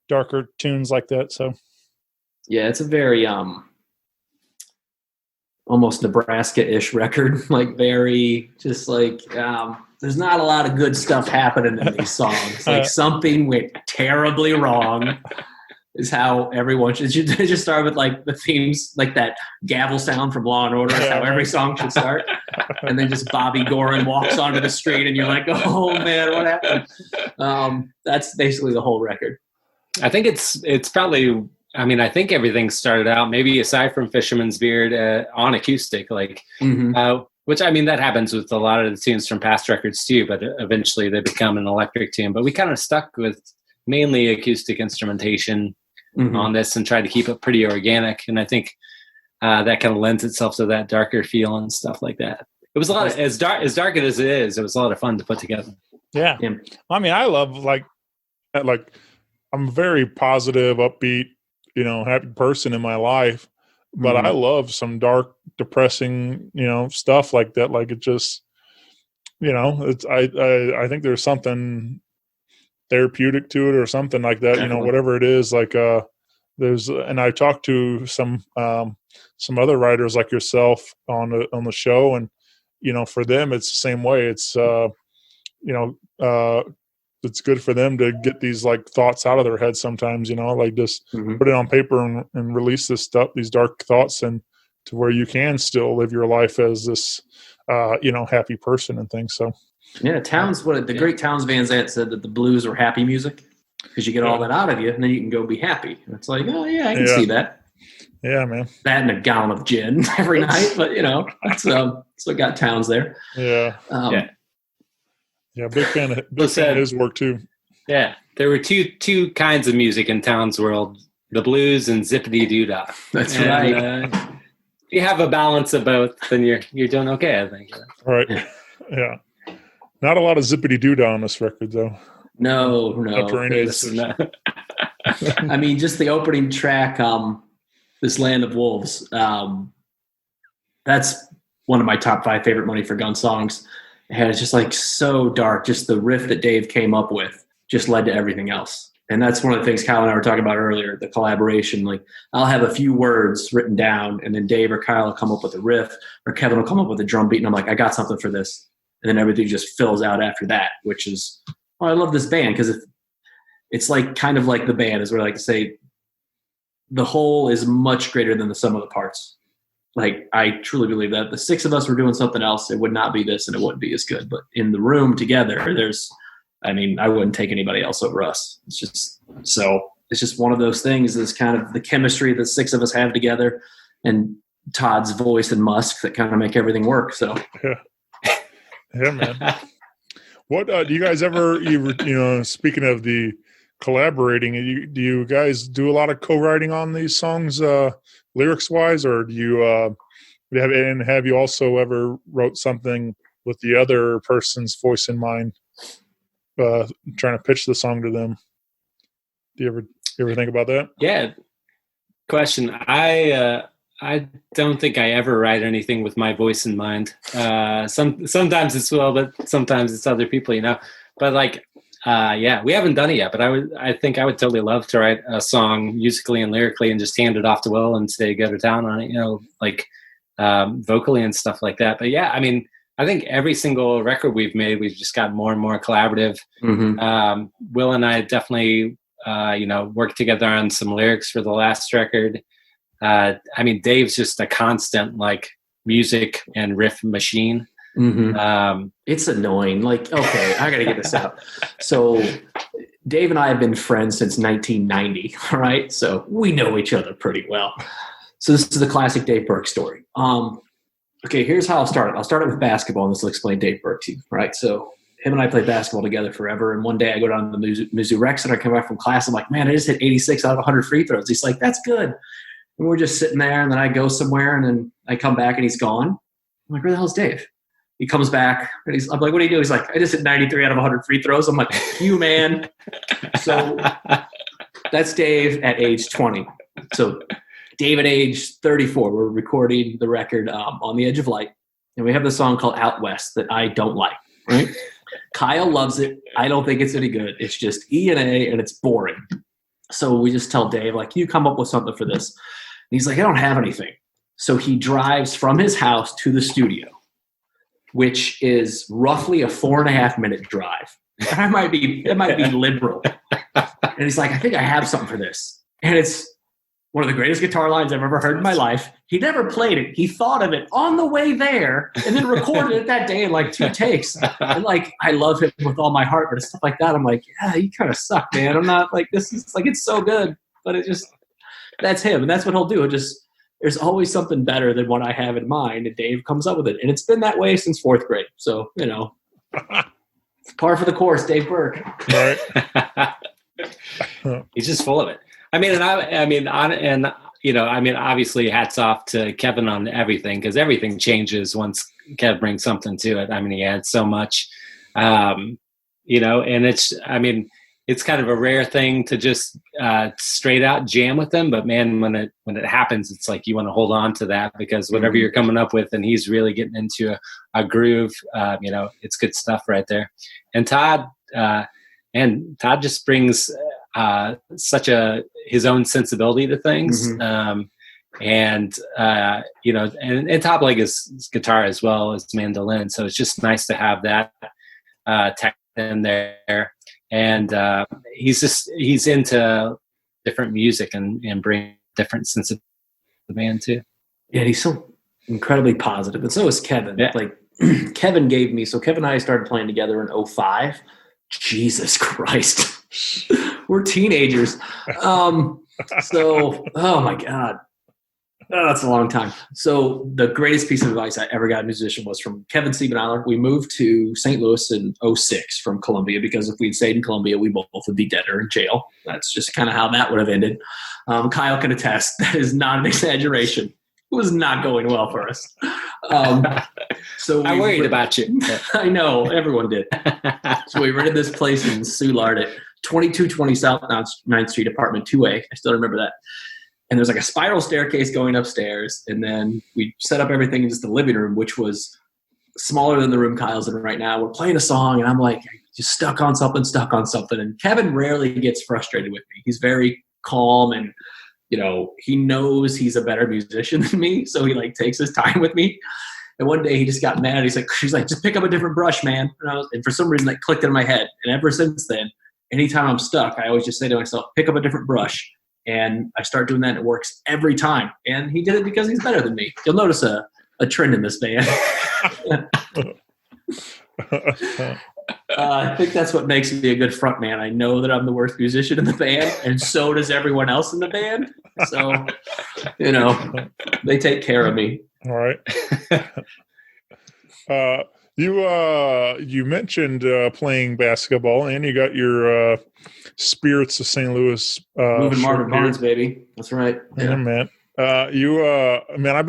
darker tunes like that. So yeah, it's a very almost Nebraska-ish record. Like very just like there's not a lot of good stuff happening in these songs. Like something went terribly wrong. Is how everyone should just start with, like the themes, like that gavel sound from Law and Order. That's how every song should start. And then just Bobby Gorin walks onto the street and you're like, oh man, what happened? That's basically the whole record. I think it's probably, I mean, I think everything started out, maybe aside from Fisherman's Beard, on acoustic, like, which, I mean, that happens with a lot of the tunes from past records too, but eventually they become an electric tune. But we kind of stuck with mainly acoustic instrumentation on this and tried to keep it pretty organic. And I think that kind of lends itself to that darker feel and stuff like that. It was a lot of, as dark as it is, it was a lot of fun to put together. Yeah. I mean, I love like I'm a very positive, upbeat, happy person in my life, but I love some dark, depressing, stuff like that. Like it just, it's, I think there's something therapeutic to it or something like that. Definitely. Whatever it is, like and I talked to some other writers like yourself on the show, and for them it's the same way. It's it's good for them to get these like thoughts out of their head sometimes, like just put it on paper and release this stuff, these dark thoughts, and to where you can still live your life as this happy person and things. So yeah, Towns. What the great Towns Van Zandt said that the blues are happy music because you get all that out of you, and then you can go be happy. And it's like, oh yeah, I can see that. Yeah, man. That and a gallon of gin every night, but that's what got Towns there. Yeah, big fan of his work too. Yeah, there were two kinds of music in Towns' world: the blues and zippity doo dah. That's right. If you have a balance of both, then you're doing okay, I think. Right. Yeah. Not a lot of zippity doo dah on this record, though. No. I mean, just the opening track, "This Land of Wolves." That's one of my top 5 favorite Money for Gun songs. And it's just like so dark. Just the riff that Dave came up with just led to everything else. And that's one of the things Kyle and I were talking about earlier, the collaboration. Like, I'll have a few words written down, and then Dave or Kyle will come up with a riff, or Kevin will come up with a drum beat, and I'm like, I got something for this. And then everything just fills out after that, which is, I love this band because it's like kind of like the band, is where I like to say the whole is much greater than the sum of the parts. Like, I truly believe that the 6 of us were doing something else, it would not be this and it wouldn't be as good. But in the room together, I wouldn't take anybody else over us. It's just one of those things. Is kind of the chemistry that 6 of us have together, and Todd's voice and Musk that kind of make everything work. So, yeah, man. What do you guys ever? Speaking of the collaborating, do you guys do a lot of co-writing on these songs, lyrics wise, or do you have you also ever wrote something with the other person's voice in mind? Trying to pitch the song to them. Do you ever think about that? Yeah. Question. I don't think I ever write anything with my voice in mind. Sometimes it's Will, but sometimes it's other people, But we haven't done it yet. But I think I would totally love to write a song musically and lyrically and just hand it off to Will and say go to town on it, vocally and stuff like that. But yeah, I mean, I think every single record we've made, we've just gotten more and more collaborative. Mm-hmm. Will and I definitely, worked together on some lyrics for the last record. Dave's just a constant music and riff machine. Mm-hmm. It's annoying. Okay, I got to get this out. So Dave and I have been friends since 1990. All right. So we know each other pretty well. So this is the classic Dave Burke story. Okay, here's how I'll start it. I'll start it with basketball, and this will explain Dave Burke to you, right? So him and I played basketball together forever, and one day I go down to the Mizzou Rec Center, I come back from class, I'm like, man, I just hit 86 out of 100 free throws. He's like, that's good. And we're just sitting there, and then I go somewhere, and then I come back, and he's gone. I'm like, where the hell's Dave? He comes back, and I'm like, what do you do? He's like, I just hit 93 out of 100 free throws. I'm like, you, man. So that's Dave at age 20. So Dave at age 34, we're recording the record On the Edge of Light. And we have the song called Out West that I don't like, right? Kyle loves it. I don't think it's any good. It's just E and A, and it's boring. So we just tell Dave, you come up with something for this. And he's like, I don't have anything. So he drives from his house to the studio, which is roughly a 4.5 minute drive. It might be liberal. And he's like, I think I have something for this. And it's one of the greatest guitar lines I've ever heard in my life. He never played it. He thought of it on the way there and then recorded it that day in 2 takes. And I love him with all my heart, but stuff like that, I'm like, yeah, you kind of suck, man. I'm not this is it's so good, but that's him. And that's what he'll do. There's always something better than what I have in mind, and Dave comes up with it. And it's been that way since 4th grade. So, it's par for the course, Dave Burke. Right. He's just full of it. Obviously hats off to Kevin on everything, because everything changes once Kev brings something to it. He adds so much, and it's kind of a rare thing to just straight out jam with him. But man, when it happens, it's you want to hold on to that, because whatever you're coming up with and he's really getting into a groove, it's good stuff right there. And Todd just brings such his own sensibility to things. Mm-hmm. And Todd like his guitar as well as mandolin. So it's just nice to have that tech in there. And he's into different music and bring different sense of the band too. Yeah, he's so incredibly positive, and so is Kevin. Yeah. Kevin gave me. So Kevin and I started playing together in 2005. Jesus Christ. We're teenagers. Oh my God. Oh, that's a long time. So the greatest piece of advice I ever got in musician was from Kevin Siebeniler. We moved to St. Louis in 2006 from Columbia because if we'd stayed in Columbia, we both would be dead or in jail. That's just kind of how that would have ended. Kyle can attest. That is not an exaggeration. It was not going well for us. So I worried about you. I know. Everyone did. So we rented this place in Soulard at 2220 South 9th Street, apartment 2A. I still remember that. And there's like a spiral staircase going upstairs. And then we set up everything in just the living room, which was smaller than the room Kyle's in right now. We're playing a song, and I'm like, just stuck on something. And Kevin rarely gets frustrated with me. He's very calm, and, you know, he knows he's a better musician than me. So he like takes his time with me. And one day he just got mad. She's like, just pick up a different brush, man. And for some reason that clicked in my head. And ever since then, anytime I'm stuck, I always just say to myself, pick up a different brush. And I start doing that, and it works every time. And he did it because he's better than me. You'll notice a trend in this band. I think that's what makes me a good front man. I know that I'm the worst musician in the band, and so does everyone else in the band. So, you know, they take care of me. All right. You mentioned playing basketball, and you got your Spirits of St. Louis moving Marvin Barnes, baby. That's right. Yeah, man. Man, I've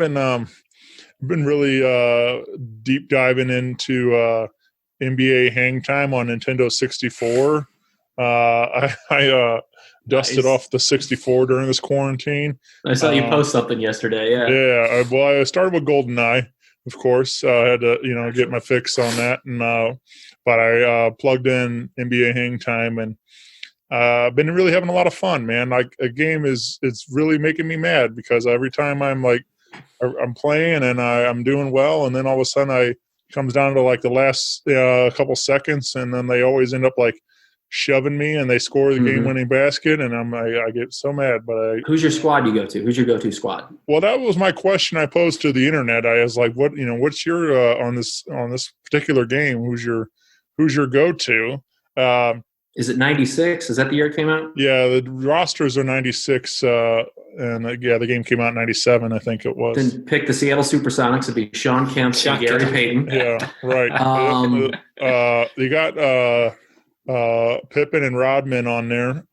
been really deep diving into NBA Hang Time on Nintendo 64. I dusted off the 64 during this quarantine. I saw you post something yesterday. Yeah. Yeah. Well, I started with GoldenEye, of course. I had to, get my fix on that, and but I plugged in NBA Hang Time, and been really having a lot of fun, man. Like, a game it's really making me mad because every time I'm playing and I'm doing well, and then all of a sudden comes down to like the last couple seconds, and then they always end up like shoving me, and they score the game-winning basket, and I get so mad. But who's your squad you go to? Who's your go-to squad? Well, that was my question I posed to the internet. I was like, what's your on this particular game? Who's your go-to? Is it 96? Is that the year it came out? Yeah, the rosters are 96, and the game came out in 97, I think it was. Then pick the Seattle Supersonics. It'd be Sean Kemp and Gary Payton. Yeah, right. You got Pippen and Rodman on there.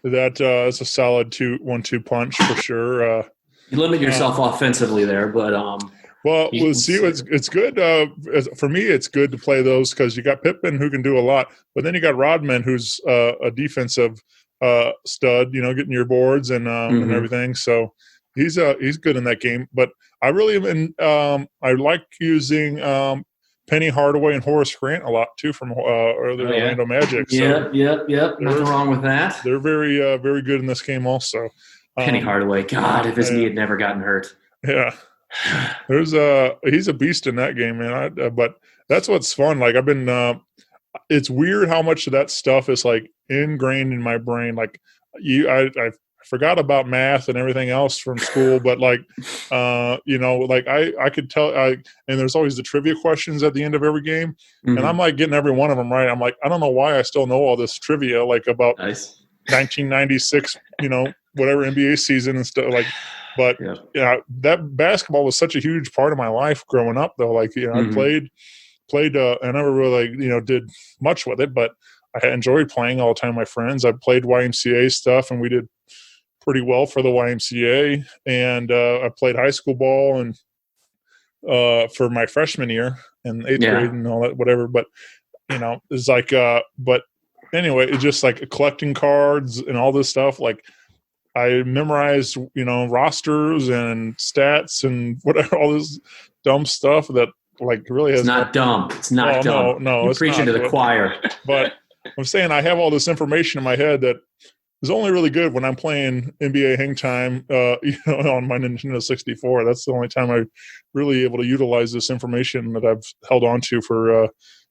That's a solid 1-2 punch for sure. You limit yourself offensively there, but well, we'll see. It's good for me. It's good to play those because you got Pippen who can do a lot, but then you got Rodman who's a defensive stud. Getting your boards and everything. So he's good in that game. But I really I like using Penny Hardaway and Horace Grant a lot too from Orlando Magic. So Yep. Nothing wrong with that. They're very very good in this game also. Penny Hardaway, God, if his knee had never gotten hurt. Yeah. He's a beast in that game, man. But that's what's fun. Like, I've been, it's weird how much of that stuff is like ingrained in my brain. Like, I forgot about math and everything else from school, but like, like I could tell. And there's always the trivia questions at the end of every game, and I'm like getting every one of them right. I'm like, I don't know why I still know all this trivia, like about 1996, whatever NBA season and stuff like. But that basketball was such a huge part of my life growing up, though. Like, I played. I never really did much with it, but I enjoyed playing all the time with my friends. I played YMCA stuff, and we did pretty well for the YMCA. And I played high school ball and for my freshman year in 8th grade and all that, whatever. But it's like, but anyway, it's just like collecting cards and all this stuff. Like, I memorized, rosters and stats and whatever, all this dumb stuff that like really has. It's not dumb. It's not dumb. No, you're preaching to the choir. But I'm saying I have all this information in my head that is only really good when I'm playing NBA Hang Time, on my Nintendo 64. That's the only time I'm really able to utilize this information that I've held on to for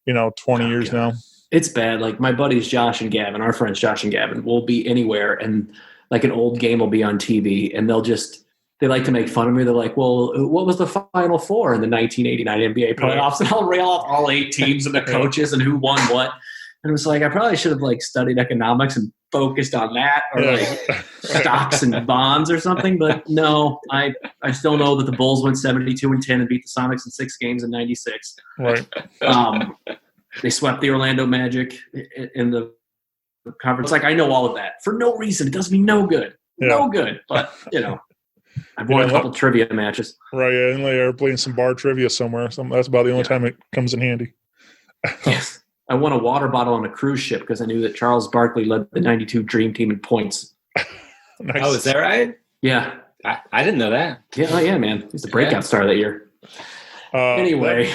20 years now. It's bad. Like, my buddies Josh and Gavin, our friends Josh and Gavin, will be anywhere, and like an old game will be on TV, and they'll just they like to make fun of me. They're like, well, what was the Final Four in the 1989 NBA playoffs? And I'll rail off all 8 teams and the coaches and who won what. And it was like, I probably should have like studied economics and focused on that, or like stocks and bonds or something. But no, I still know that the Bulls went 72-10 and beat the Sonics in 6 games in '96. Right. They swept the Orlando Magic in the conference. Like, I know all of that for no reason. It does me no good. Yeah. No good. But, I've won a couple trivia matches. Right. Yeah, and they're playing some bar trivia somewhere. That's about the only time it comes in handy. Yes. I won a water bottle on a cruise ship because I knew that Charles Barkley led the '92 Dream Team in points. Nice. Oh, is that right? Yeah. I didn't know that. Yeah, man. He's the breakout star that year. Anyway.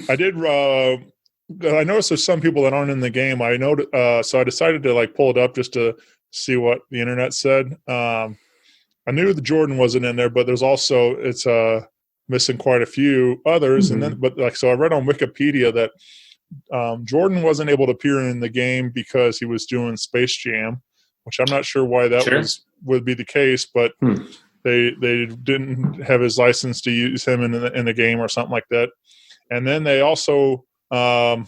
I did. I noticed there's some people that aren't in the game. I know, so I decided to like pull it up just to see what the internet said. I knew the Jordan wasn't in there, but there's also it's missing quite a few others. Mm-hmm. And then, so I read on Wikipedia that Jordan wasn't able to appear in the game because he was doing Space Jam, which I'm not sure why that would be the case, but they didn't have his license to use him in the game or something like that. And then they also there's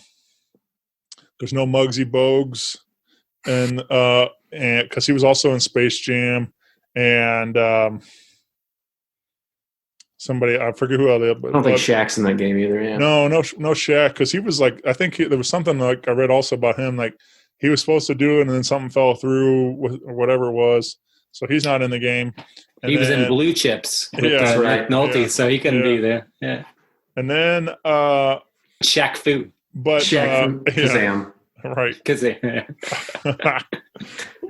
no Muggsy Bogues, and because he was also in Space Jam, and somebody, I forget who else. I don't think Shaq's in that game either. Yeah. No Shaq, because he was like, I think there was something like I read also about him, like he was supposed to do it and then something fell through or whatever it was, so he's not in the game. And he was in Blue Chips with Nick Nolte, so he couldn't be there. Yeah. And then Shaq Fu. But Shaq Kazam. Right.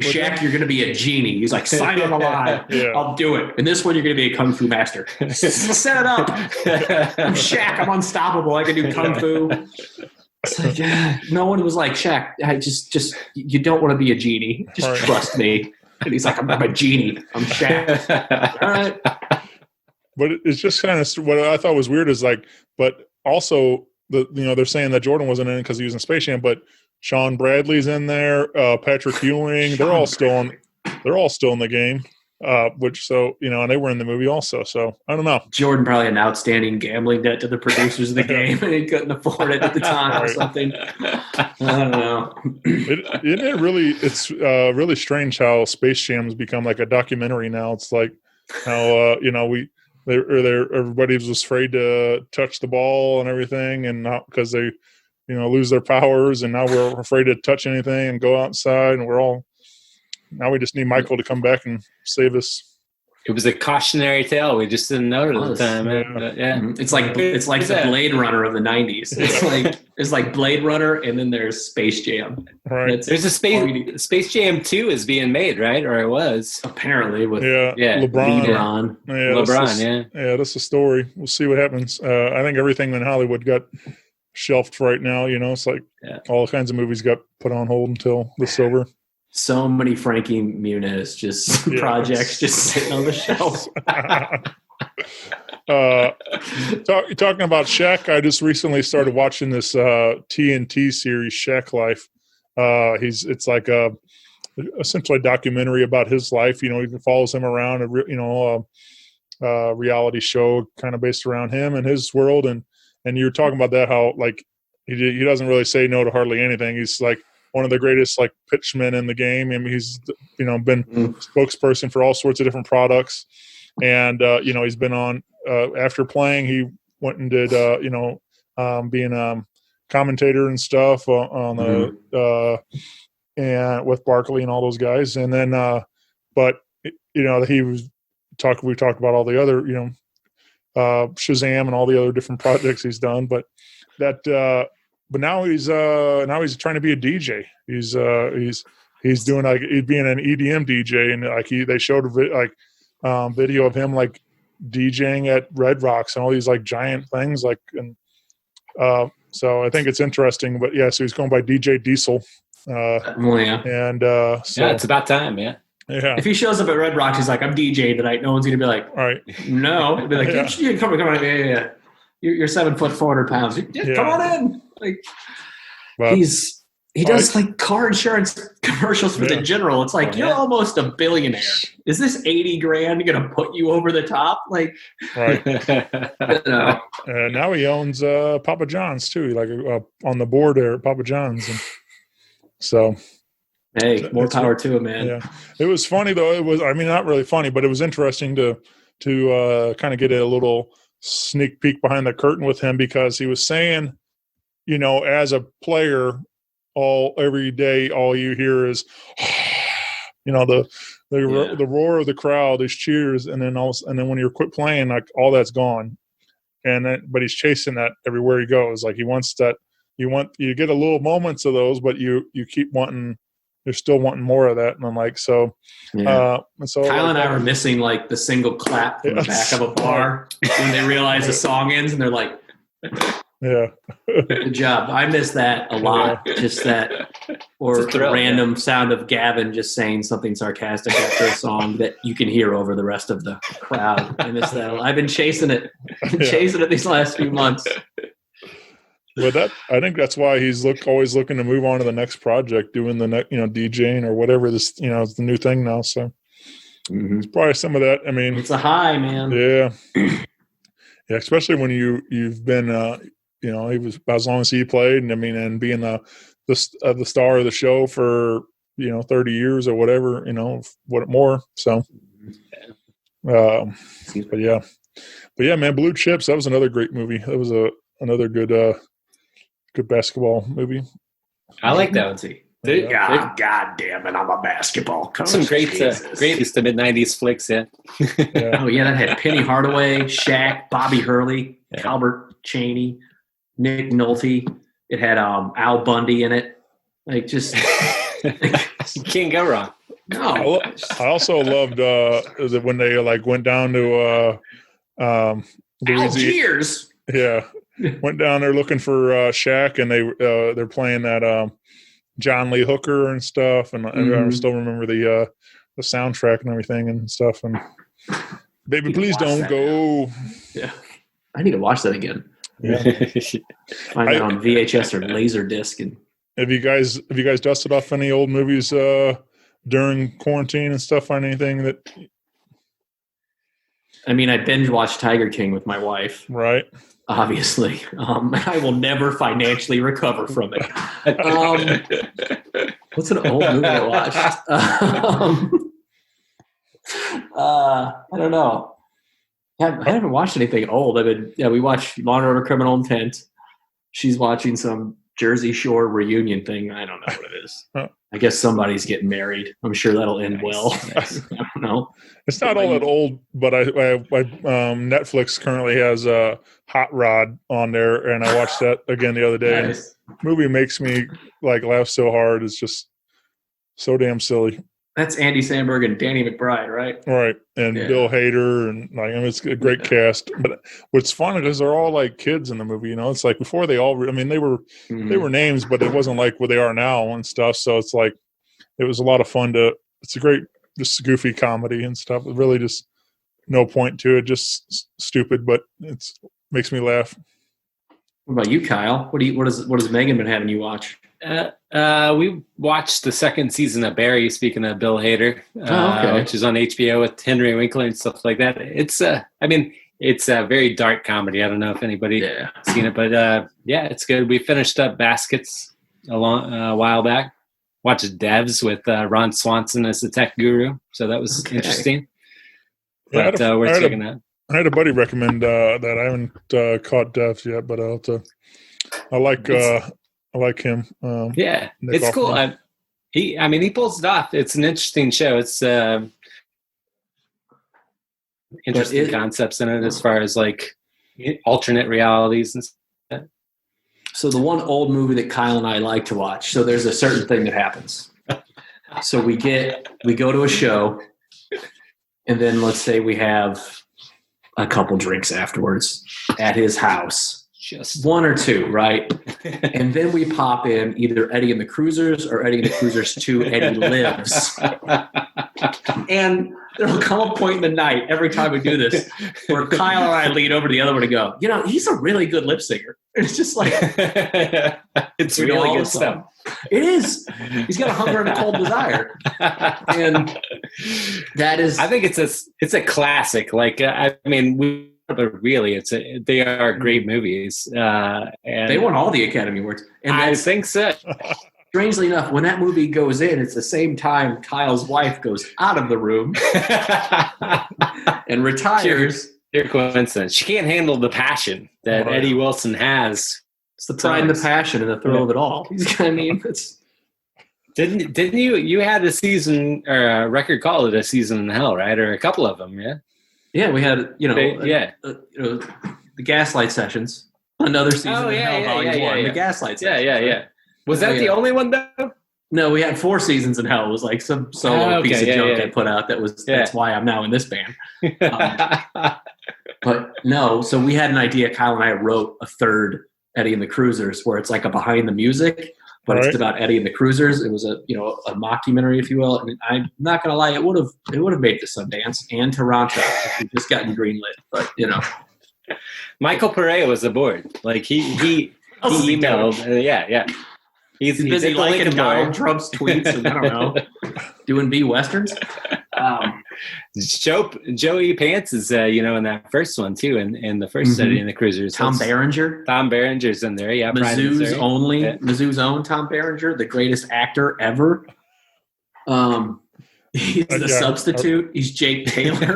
Shaq, you're going to be a genie. He's like, sign on the line. I'll do it. And this one, you're going to be a kung fu master. Set it up. I'm Shaq. I'm unstoppable. I can do kung fu. It's like, no one was like, Shaq, I just you don't want to be a genie. Just trust me. And he's like, I'm a genie. I'm Shaq. All right. But it's just kind of what I thought was weird is like, but also they're saying that Jordan wasn't in it because he was in Space Jam, but Sean Bradley's in there, Patrick Ewing, they're all still in the game. And they were in the movie also. So I don't know. Jordan probably an outstanding gambling debt to the producers of the game, and he couldn't afford it at the time or something. I don't know. It's really strange how Space Jam's become like a documentary now. It's like how everybody was afraid to touch the ball and everything, and not because they lose their powers, and now we're afraid to touch anything and go outside, and now we just need Michael to come back and save us. It was a cautionary tale. We just didn't know it at the time. It's like the Blade Runner of the '90s. It's like Blade Runner, and then there's Space Jam. Right. There's a Space Jam 2 is being made, right? Or it was apparently with LeBron. LeBron. That's the story. We'll see what happens. I think everything in Hollywood got shelved right now. It's like all kinds of movies got put on hold until this is over. So many Frankie Muniz projects just sitting on the shelf. Talking about Shaq, I just recently started watching this TNT series, Shaq Life. It's like essentially a documentary about his life. He follows him around, a reality show kind of based around him and his world. And you're talking about that, how like he doesn't really say no to hardly anything. He's like one of the greatest like pitchmen in the game. I mean, he's been spokesperson for all sorts of different products, and he's been on after playing. He went and did being a commentator and stuff on the and with Barkley and all those guys, and then but we talked about all the other Shazam and all the other different projects he's done, but now he's trying to be a DJ. He's doing like he's being an EDM DJ, and like they showed a video of him like DJing at Red Rocks and all these like giant things like, and so I think it's interesting. But so he's going by DJ Diesel. And it's about time. Yeah. If he shows up at Red Rocks, he's like, I'm DJ tonight. No one's gonna be like, all right, no. He'll be like, come on, yeah. You're 7 foot 400 pounds. Come on in. Like, He does like car insurance commercials for the General. It's like, you're almost a billionaire. Is this 80 grand going to put you over the top? Like, Right. no. Now he owns Papa John's too, like on the board there at Papa John's. And so, hey, more power to him, man. Yeah, it was funny though. It was, I mean, not really funny, but it was interesting to kind of get a little sneak peek behind the curtain with him, because he was saying, you know, as a player, every day, all you hear is, you know, the roar of the crowd, these cheers, and then when you quit playing, like all that's gone, but he's chasing that everywhere he goes. Like he wants that. You get a little moments of those, but you keep wanting. You're still wanting more of that, and I'm like, so. Yeah. And so Kyle and I were missing like the single clap from the back of a bar when they realize the song ends, and they're like, yeah. Good job. I miss that a lot. Just that, or a random sound of Gavin just saying something sarcastic after a song that you can hear over the rest of the crowd. I miss that. I've been chasing it these last few months. But I think that's why he's always looking to move on to the next project, doing the next, DJing or whatever this, it's the new thing now. So it's probably some of that. I mean, it's a high, man. Yeah. Yeah. Especially when you've been, he was as long as he played, and I mean, and being the star of the show for 30 years or whatever, what more. So, but yeah, man, Blue Chips. That was another great movie. That was another good basketball movie. I like that one too. God damn it! I'm a basketball coach. Some great the mid '90s flicks. Yeah. Oh yeah, that had Penny Hardaway, Shaq, Bobby Hurley, Albert Cheney, Nick Nolte. It had Al Bundy in it. Like, just you can't go wrong. No. I also loved when they went down to Algiers. Yeah, went down there looking for Shaq, and they're playing that John Lee Hooker and stuff, and I still remember the soundtrack and everything and stuff. And baby, please don't go. Yeah, I need to watch that again. Yeah, find it on VHS or Laserdisc. And have you guys dusted off any old movies during quarantine and stuff? Find anything that? I mean, I binge watched Tiger King with my wife. Right. Obviously, I will never financially recover from it. What's an old movie I watched? I don't know. I haven't watched anything old. We watched Law and Order: Criminal Intent. She's watching some Jersey Shore reunion thing. I don't know what it is. I guess somebody's getting married. I'm sure that'll end well. I don't know. It's not all that old, but I Netflix currently has Hot Rod on there, and I watched that again the other day. Nice. Movie makes me laugh so hard. It's just so damn silly. That's Andy Samberg and Danny McBride, right? Right, and Bill Hader, and it's a great cast. But what's fun is they're all like kids in the movie. It's like before they all. They were names, but it wasn't like what they are now and stuff. So it's like it was a lot of fun It's a great, just goofy comedy and stuff. It really just no point to it, just stupid, but it makes me laugh. What about you, Kyle? What has Megan been having you watch? We watched the second season of Barry, speaking of Bill Hader, which is on HBO with Henry Winkler and stuff like that. It's it's a very dark comedy. I don't know if anybody seen it, but it's good. We finished up Baskets a while back. Watched Devs with Ron Swanson as the tech guru, so that was interesting. But we're checking that. I had a buddy recommend that. I haven't caught Devs yet, but I like him. Nick it's cool. He pulls it off. It's an interesting show. It's interesting concepts in it as far as like alternate realities and stuff. So the one old movie that Kyle and I like to watch. So there's a certain thing that happens. So we go to a show, and then let's say we have a couple drinks afterwards at his house. Just one or two, right? And then we pop in either Eddie and the Cruisers or Eddie and the Cruisers 2, Eddie Lives. And there'll come a point in the night every time we do this where Kyle and I lean over to the other one and go, he's a really good lip singer. It's just like it's you know, really all good of a stuff. It is. He's got a hunger and a cold desire, and that is. I think it's a classic. Like I mean, but really, they are great movies. And they won all the Academy Awards, and I think so. Strangely enough, when that movie goes in, it's the same time Kyle's wife goes out of the room and retires. Sheer coincidence. She can't handle the passion that Eddie Wilson has. It's the pride and the passion and the thrill of it all. I mean, it's. Didn't you had a season or a record call it A Season in Hell, right? Or a couple of them, yeah. Yeah, we had the Gaslight Sessions, another season in Hell, Volume 1. The Gaslight Sessions. Yeah. Was that the only one though? No, we had 4 seasons in Hell. It was like some solo piece of junk I put out. That's why I'm now in this band. But no, so we had an idea. Kyle and I wrote a third Eddie and the Cruisers, where it's like a behind the music, but it's about Eddie and the Cruisers. It was a mockumentary, if you will. And I'm not gonna lie, it would have made the Sundance and Toronto if we just gotten greenlit. But Michael Perea was aboard. Like he emailed. Yeah. He's busy liking Donald Trump's tweets and I don't know, doing B westerns. Joey Pants is in that first one too, in the first study in the Cruisers. Tom Berenger's in there. Yeah, Mizzou's own Tom Berenger, the greatest actor ever. He's the substitute. He's Jake Taylor.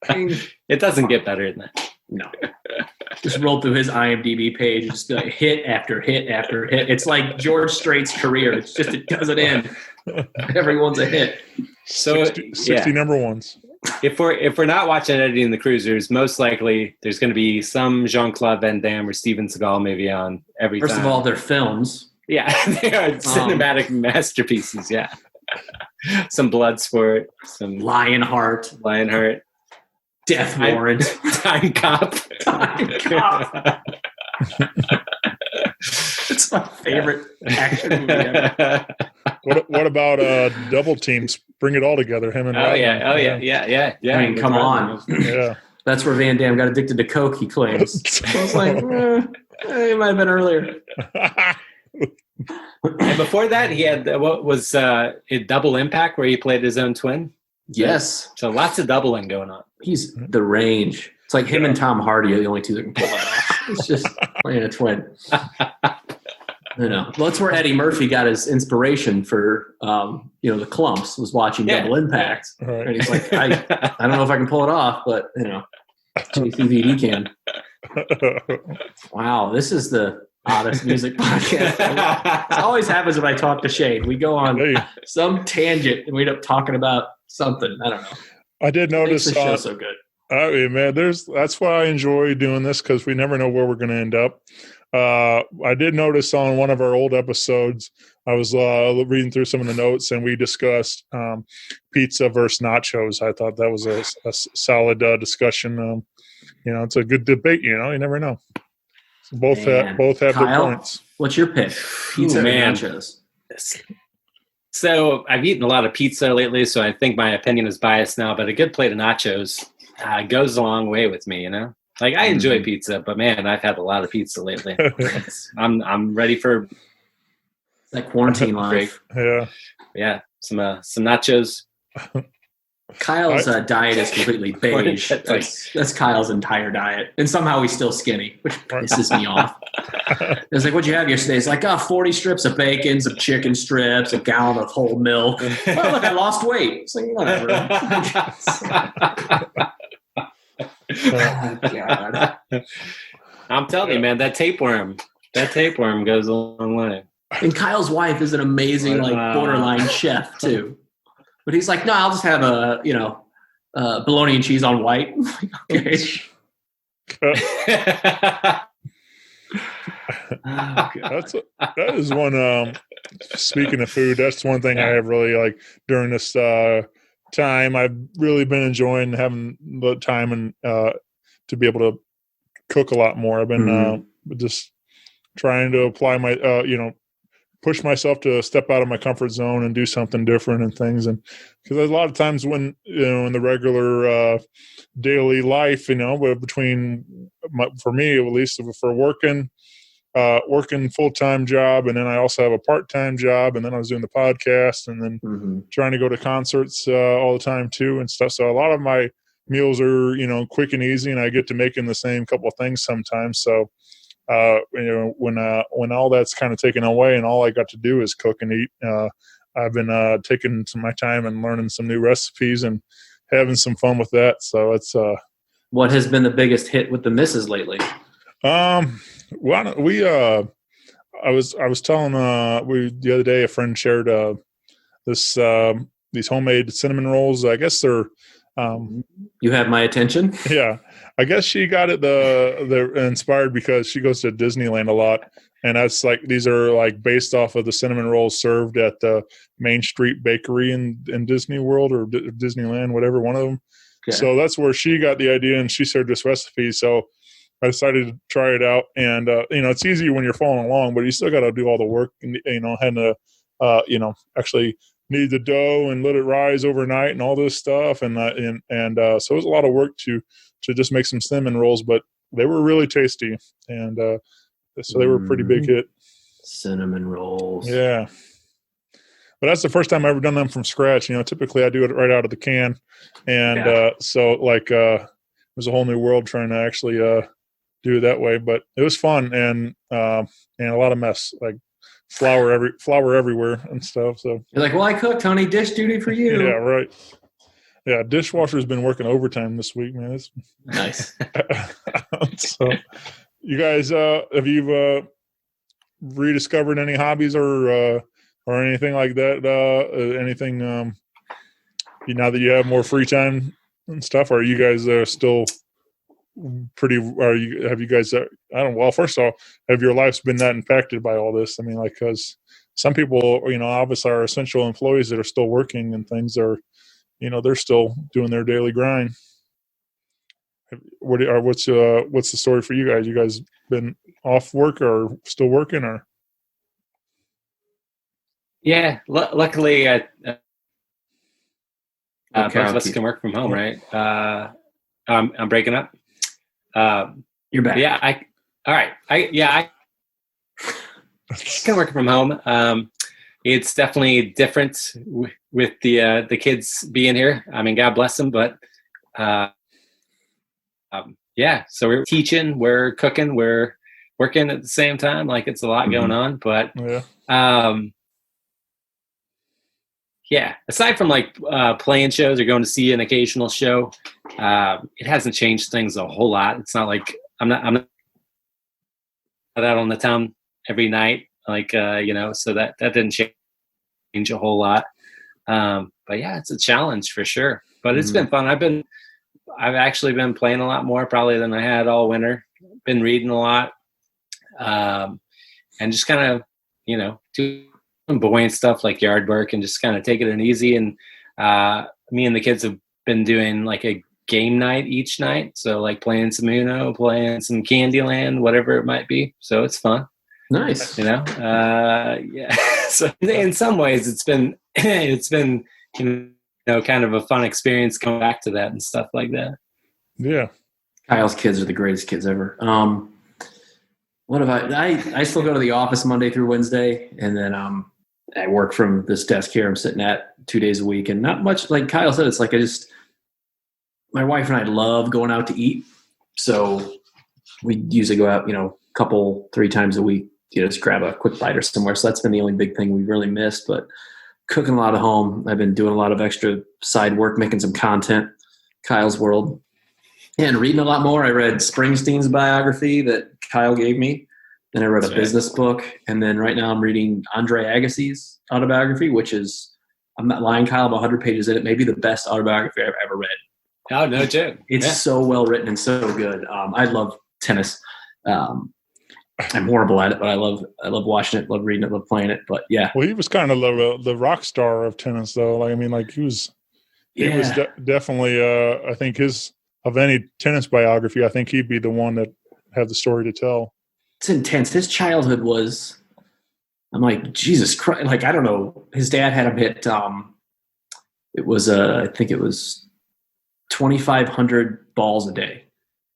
It doesn't get better than that. No. Just roll through his IMDb page, just like hit after hit after hit. It's like George Strait's career. It's just it doesn't end. Everyone's a hit. So 60 number ones. If we're not watching Eddie and the Cruisers, most likely there's going to be some Jean-Claude Van Damme or Steven Seagal maybe on every time. First of all, they're films. Yeah, they are cinematic masterpieces. Yeah, some Bloodsport, some Lionheart. Death Warrant. Time Cop. It's my favorite action movie ever. What about Double Teams? Bring it all together, him and Rodman. Yeah. I mean, come on. Yeah. That's where Van Damme got addicted to coke, he claims. I was like, it might have been earlier. And before that, he had what was a Double Impact where he played his own twin. Yes. So lots of doubling going on. He's the range. It's like him and Tom Hardy are the only two that can pull that off. It's just playing a twin. Well, that's where Eddie Murphy got his inspiration for, the Clumps, was watching Double Impact. Right. And he's like, I don't know if I can pull it off, but, JCVD can. Wow, this is the oddest music podcast. It always happens when I talk to Shane. We go on some tangent and we end up talking about something. I don't know. I did notice the show so good. I mean, man, that's why I enjoy doing this, because we never know where we're going to end up. I did notice on one of our old episodes, I was reading through some of the notes, and we discussed pizza versus nachos. I thought that was a solid discussion. It's a good debate. You never know. So both have their points. What's your pick? Pizza or nachos? So I've eaten a lot of pizza lately, so I think my opinion is biased now. But a good plate of nachos goes a long way with me. Like I enjoy pizza, but man, I've had a lot of pizza lately. I'm ready for that quarantine life. Yeah. Some nachos. Kyle's diet is completely beige. That's Kyle's entire diet, and somehow he's still skinny, which pisses me off. It's like, what'd you have yesterday? It's like, 40 strips of bacon, some chicken strips, a gallon of whole milk. Well, look, I lost weight. It's like, whatever. Oh, God. I'm telling you, man, that tapeworm goes a long way. And Kyle's wife is an amazing, borderline chef too. But he's like, no, I'll just have bologna and cheese on white. Okay. That is one. Speaking of food, that's one thing I have really like during this time. I've really been enjoying having the time and to be able to cook a lot more. I've been just trying to apply my push myself to step out of my comfort zone and do something different and things. And because a lot of times when, in the regular daily life, between for me, at least for working full-time job, and then I also have a part-time job, and then I was doing the podcast, and then trying to go to concerts all the time too and stuff. So a lot of my meals are quick and easy, and I get to making the same couple of things sometimes. So when all that's kind of taken away and all I got to do is cook and eat, I've been taking some of my time and learning some new recipes and having some fun with that. So it's what has been the biggest hit with the missus lately? Well, I was telling the other day, a friend shared these homemade cinnamon rolls. I guess they're you have my attention. Yeah, I guess she got it they're inspired because she goes to Disneyland a lot, and that's like these are like based off of the cinnamon rolls served at the Main Street Bakery in Disney World or Disneyland, whatever one of them. Okay. So that's where she got the idea, and she shared this recipe. So I decided to try it out, and it's easy when you're following along, but you still got to do all the work, and having to actually knead the dough and let it rise overnight and all this stuff, and so it was a lot of work to just make some cinnamon rolls, but they were really tasty, and so they were a pretty big hit. Cinnamon rolls, yeah. But that's the first time I've ever done them from scratch. Typically I do it right out of the can, and so it was a whole new world trying to actually do it that way. But it was fun and a lot of mess, like flour everywhere and stuff. So you're like, well, I cooked, honey. Dish duty for you. Yeah, right. Yeah, dishwasher's been working overtime this week, man. It's nice. So, you guys, have you rediscovered any hobbies or anything like that? Anything now that you have more free time and stuff? Are you guys still pretty? Have you guys? I don't know. Well, first of all, have your lives been that impacted by all this? I mean, like, because some people, obviously are essential employees that are still working and things are, they're still doing their daily grind. What's the story for you guys? You guys been off work or still working or? Yeah, luckily, both of us can work from home, right? I'm breaking up. You're back. Yeah, I can work from home. It's definitely different with the kids being here. I mean, God bless them, but yeah. So we're teaching, we're cooking, we're working at the same time. Like it's a lot going on, but yeah. Aside from like playing shows or going to see an occasional show, it hasn't changed things a whole lot. It's not like I'm not out on the town every night, like so that didn't change a whole lot. But yeah, it's a challenge for sure. But it's been fun. I've actually been playing a lot more probably than I had all winter. Been reading a lot, and just kind of doing boy and stuff like yard work and just kind of taking it easy. And me and the kids have been doing like a game night each night. So like playing some Uno, playing some Candyland, whatever it might be. So it's fun. Nice. Yeah. So in some ways it's been kind of a fun experience coming back to that and stuff like that. Yeah. Kyle's kids are the greatest kids ever. What have I still go to the office Monday through Wednesday, and then I work from this desk here I'm sitting at 2 days a week, and not much. Like Kyle said, it's like my wife and I love going out to eat, so we usually go out, 3 times a week, just grab a quick bite or somewhere. So that's been the only big thing we've really missed. But cooking a lot at home, I've been doing a lot of extra side work, making some content, Kyle's world, and reading a lot more. I read Springsteen's biography that Kyle gave me. Then I read a business book. And then right now I'm reading Andre Agassi's autobiography, which is, I'm not lying, Kyle, I'm 100 pages in it. Maybe the best autobiography I've ever read. Oh, no joke. It's so well written and so good. I love tennis. I'm horrible at it, but I love watching it, love reading it, love playing it. But yeah. Well, he was kind of the rock star of tennis, though. Like, I mean, like he was definitely, I think of any tennis biography, I think he'd be the one that had the story to tell. It's intense. His childhood was I'm like, Jesus Christ. Like, I don't know. His dad had him hit, it was, I think it was 2,500 balls a day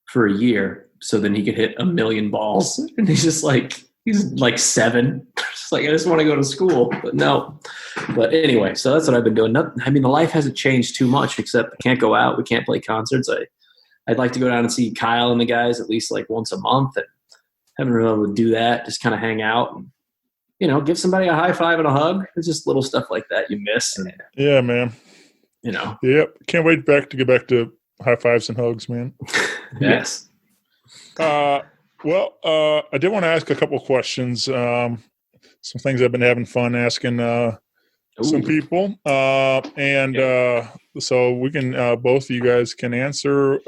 for a year. So then he could hit 1 million balls. And he's like 7. Just like, I just want to go to school, but no. But anyway, so that's what I've been doing. I mean, the life hasn't changed too much, except I can't go out. We can't play concerts. I'd like to go down and see Kyle and the guys at least like once a month, and haven't been able to do that. Just kind of hang out and, you know, give somebody a high five and a hug. It's just little stuff like that you miss. And, Yeah, man. you know, Yep. Can't wait to get back to high fives and hugs, man. yes. I did want to ask a couple of questions. Some things I've been having fun asking some people. So we can, both of you guys can answer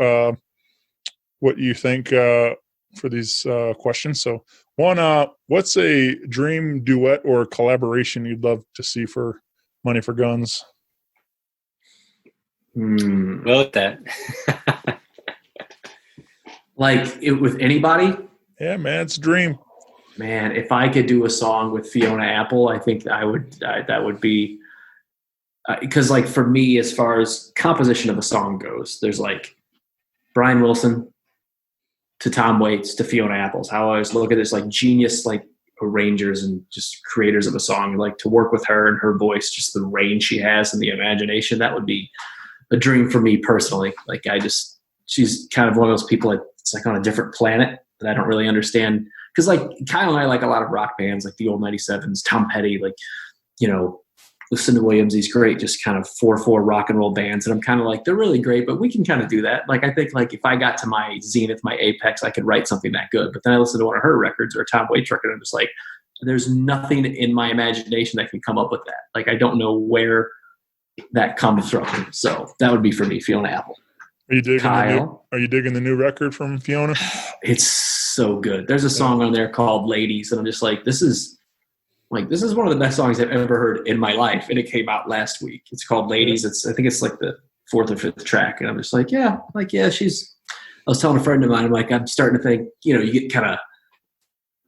what you think for these questions. So one, what's a dream duet or collaboration you'd love to see for Money for Guns? Well, with that. Like it with anybody? Yeah, man, it's a dream. Man, if I could do a song with Fiona Apple, I think I would. That would be because, like, for me, as far as composition of a song goes, there's like Brian Wilson to Tom Waits to Fiona Apple's. How I always look at this, like genius, like arrangers and just creators of a song. Like to work with her and her voice, just the range she has and the imagination. That would be a dream for me personally. Like she's kind of one of those people that's like on a different planet that I don't really understand. Because like Kyle and I like a lot of rock bands, like the old 97s, Tom Petty, like, you know, Lucinda Williams, these great, just kind of 4/4 rock and roll bands. And I'm kind of like, they're really great, but we can kind of do that. Like, I think like if I got to my zenith, my apex, I could write something that good. But then I listen to one of her records or a Tom Waits record, and I'm just like, there's nothing in my imagination that can come up with that. Like, I don't know where that comes from. So that would be for me, Fiona Apple. Are you digging Kyle. Are you digging the new record from Fiona? It's so good. There's a song on there called Ladies, and I'm just like, this is one of the best songs I've ever heard in my life. And it came out last week. It's called Ladies. I think it's like the 4th or 5th track. And I'm just like, yeah, I was telling a friend of mine, I'm like, I'm starting to think, you know, you get kind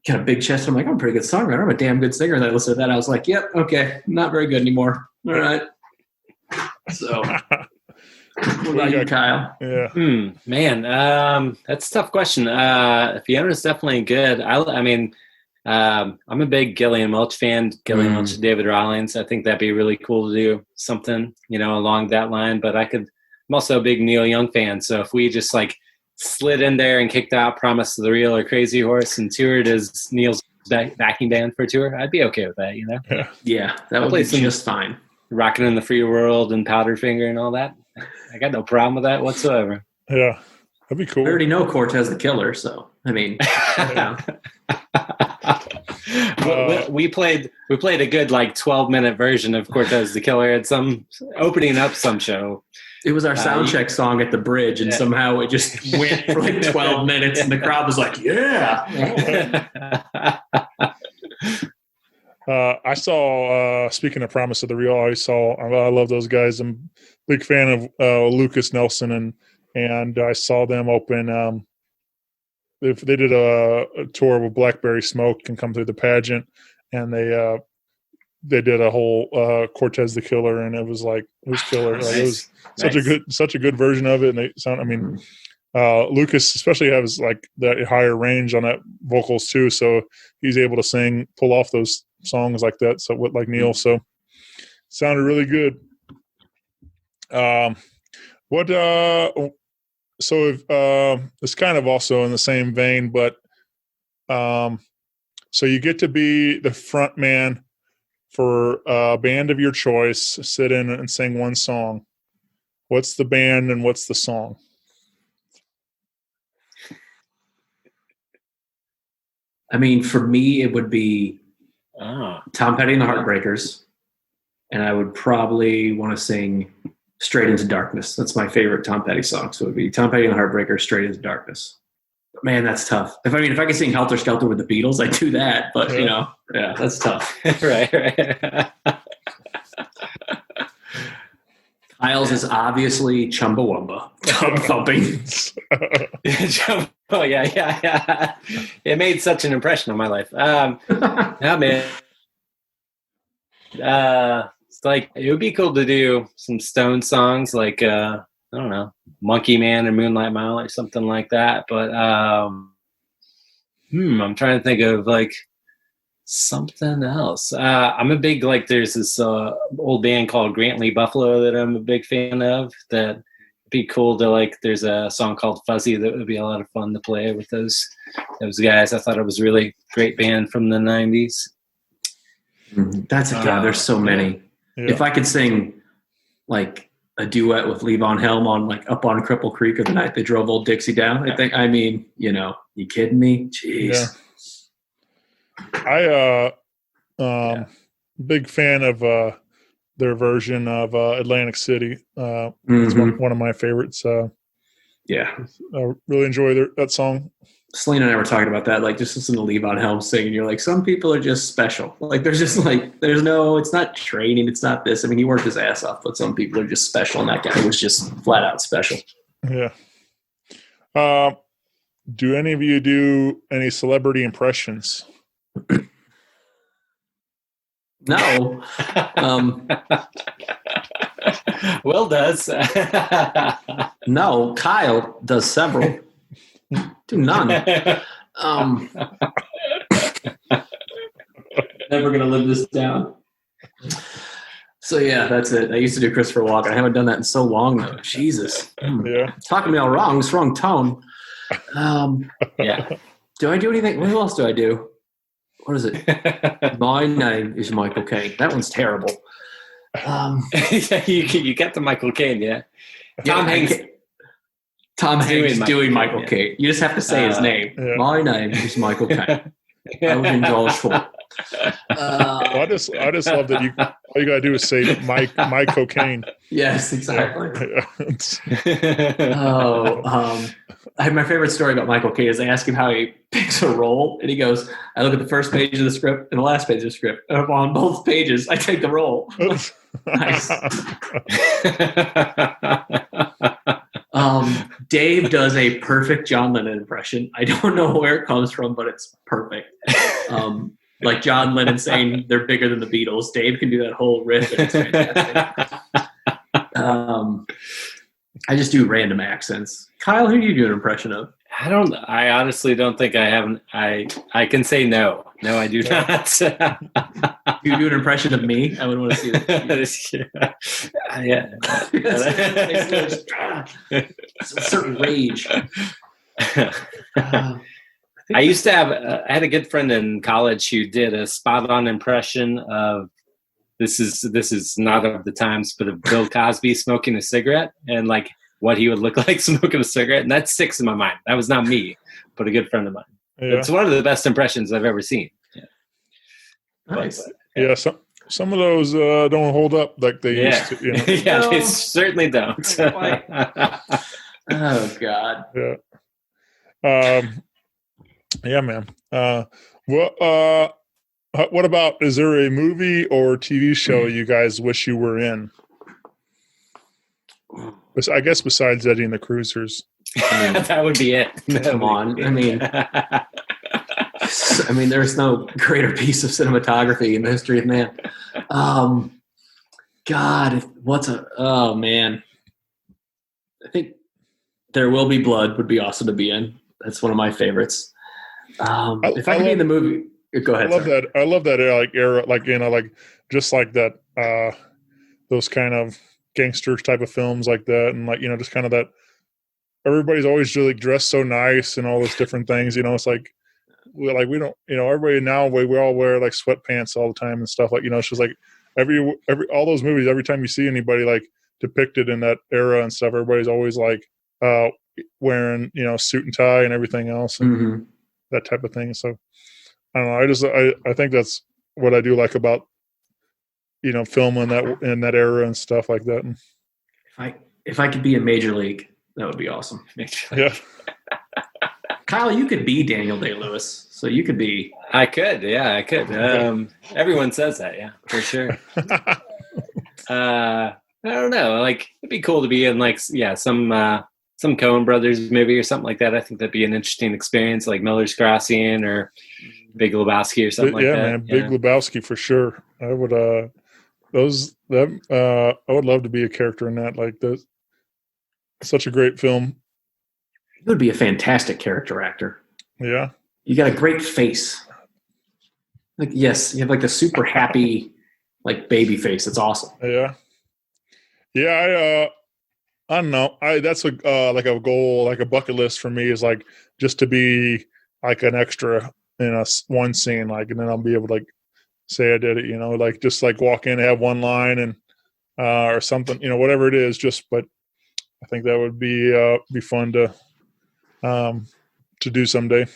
of big chest. I'm like, I'm a pretty good songwriter. I'm a damn good singer. And I listened to that. I was like, yep, okay, not very good anymore. All right. So what about you, Kyle? Yeah. Man, that's a tough question. Fiona's definitely good. I'm a big Gillian Welch fan. Gillian Welch and David Rawlings. I think that'd be really cool to do something, you know, along that line. But I'm also a big Neil Young fan. So if we just like slid in there and kicked out Promise of the Real or Crazy Horse and toured as Neil's backing band for a tour, I'd be okay with that, you know? Yeah, that would be just fine. Rockin' in the Free World and Powderfinger and all that. I got no problem with that whatsoever. Yeah, that'd be cool. I already know Cortez the Killer, so I mean, we played a good like 12-minute version of Cortez the Killer at some opening up some show. It was our sound check song at the bridge, and somehow it just went for like 12 minutes, and the crowd was like, "Yeah." I saw, speaking of Promise of the Real, I love those guys. I'm a big fan of Lucas Nelson, and I saw them open. They did a tour with Blackberry Smoke and Come Through the Pageant, and they did a whole Cortez the Killer, and it was killer. Nice. Like, it was such a good version of it, and they sound. I mean, Lucas especially has like that higher range on that vocals too, so he's able to pull off those songs like that. So like Neil, so sounded really good. So if it's kind of also in the same vein, but so you get to be the front man for a band of your choice, sit in and sing one song. What's the band and what's the song? I mean, for me, it would be Tom Petty and the Heartbreakers, and I would probably want to sing Straight Into Darkness. That's my favorite Tom Petty song. So it would be Tom Petty and the Heartbreakers, Straight Into Darkness. But man, that's tough. If I could sing Helter Skelter with the Beatles, I'd do that. But, you know, yeah, that's tough. right. Kyle's is obviously Chumbawamba. Tub thumping. Oh, yeah. It made such an impression on my life. Yeah, man. It's like it would be cool to do some Stone songs, like I don't know, Monkey Man or Moonlight Mile or something like that. But I'm trying to think of like something else. I'm a big like. There's this old band called Grantley Buffalo that I'm a big fan of. That be cool to like. There's a song called Fuzzy that would be a lot of fun to play with those guys. I thought it was a really great band from the 90s. That's a god. There's so many. Yeah. If I could sing like a duet with Levon Helm on like Up on Cripple Creek or The Night They Drove Old Dixie Down, I mean, you kidding me? Jeez. Yeah. Big fan of their version of Atlantic City. It's one of my favorites. Yeah. I really enjoy that song. Selena and I were talking about that. Like, just listen to Levon Helm sing, and you're like, some people are just special. Like, there's just like, it's not training, it's not this. I mean, he worked his ass off, but some people are just special, and that guy was just flat out special. Yeah. Do any of you do any celebrity impressions? No. Will does. No. Kyle does several. Do none. Never gonna live this down. So yeah, that's it. I used to do Christopher Walken. I haven't done that in so long though. Jesus. Yeah. Talking to me all wrong. It's wrong tone. Yeah. Do I do anything? What else do I do? What is it? My name is Michael Caine. That one's terrible. Yeah, you got the Michael Caine, yeah. Tom Hanks doing Michael Caine. You just have to say his name. Yeah. My name is Michael Caine. I was in George Ford. I just love that all you gotta do is say my cocaine. Yes, exactly. My favorite story about Michael Caine is I ask him how he picks a role, and he goes, I look at the first page of the script and the last page of the script, and on both pages I take the role. Nice. Dave does a perfect John Lennon impression. I don't know where it comes from, but it's perfect. Like John Lennon saying they're bigger than the Beatles. Dave can do that whole riff, and it's fantastic. I just do random accents. Kyle, who do you do an impression of? I honestly don't think I haven't. I can say no. No, I do not. You do an impression of me? I would want to see that. Yeah. It's a certain rage. I used to have. I had a good friend in college who did a spot-on impression of. This is not of the times, but of Bill Cosby smoking a cigarette and like what he would look like smoking a cigarette, and that sticks in my mind. That was not me, but a good friend of mine. Yeah. It's one of the best impressions I've ever seen. Yeah. Nice. Yeah, some of those don't hold up like they used to. You know? Yeah, no, they certainly don't. Oh God. Yeah. Yeah, man. What about? Is there a movie or TV show you guys wish you were in? I guess besides Eddie and the Cruisers. That would be it. Come on. I mean, there's no greater piece of cinematography in the history of man. God, oh man. I think There Will Be Blood would be awesome to be in. That's one of my favorites. If I could be in the movie, go ahead. I love that era, just like that, those kind of gangster type of films like that, and just kind of that. Everybody's always really dressed so nice and all those different things. It's like we don't. Everybody now we all wear like sweatpants all the time and stuff. It's just like every all those movies. Every time you see anybody like depicted in that era and stuff, everybody's always like wearing suit and tie and everything else and that type of thing. So I don't know. I think that's what I do like about filming that in that era and stuff like that. And if I could be in Major League, that would be awesome. Yeah. Kyle, you could be Daniel Day-Lewis, so you could be. I could, yeah, I could. Everyone says that, yeah, for sure. I don't know. Like, it'd be cool to be in some Coen Brothers movie or something like that. I think that'd be an interesting experience, like Miller's Crossing or Big Lebowski or something like that. Yeah, man, Big Lebowski for sure. I would. I would love to be a character in that. Like that, such a great film. You would be a fantastic character actor. Yeah, you got a great face. Like, yes, you have like the super happy, like baby face. It's awesome. Yeah. I don't know. That's like a goal, like a bucket list for me is like just to be like an extra in one scene, like, and then I'll be able to like say I did it, like just like walk in, have one line and or something, whatever it is. But I think that would be fun to do someday.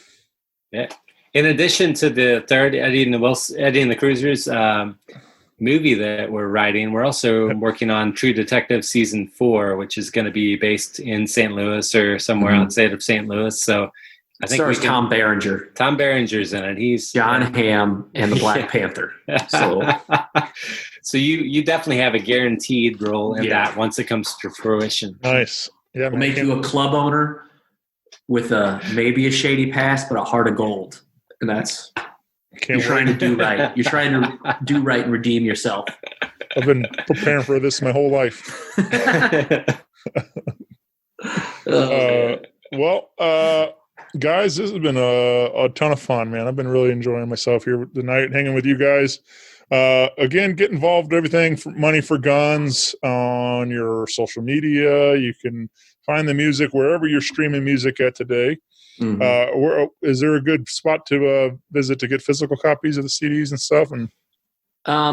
Yeah. In addition to the third Eddie and the Cruisers movie that we're writing, we're also working on True Detective Season 4, which is going to be based in St. Louis or somewhere outside of St. Louis. So I think stars Tom Berenger. Tom Berenger's in it. He's John Hamm and the Black Panther. So you definitely have a guaranteed role in that once it comes to fruition. Nice. Yeah, we'll make you a club owner with maybe a shady past, but a heart of gold. And that's you're trying to do right. You're trying to do right and redeem yourself. I've been preparing for this my whole life. Guys, this has been a ton of fun, man. I've been really enjoying myself here tonight, hanging with you guys. Again, get involved in everything for Money for Guns on your social media. You can find the music wherever you're streaming music at today. Mm-hmm. Is there a good spot to visit to get physical copies of the CDs and stuff? And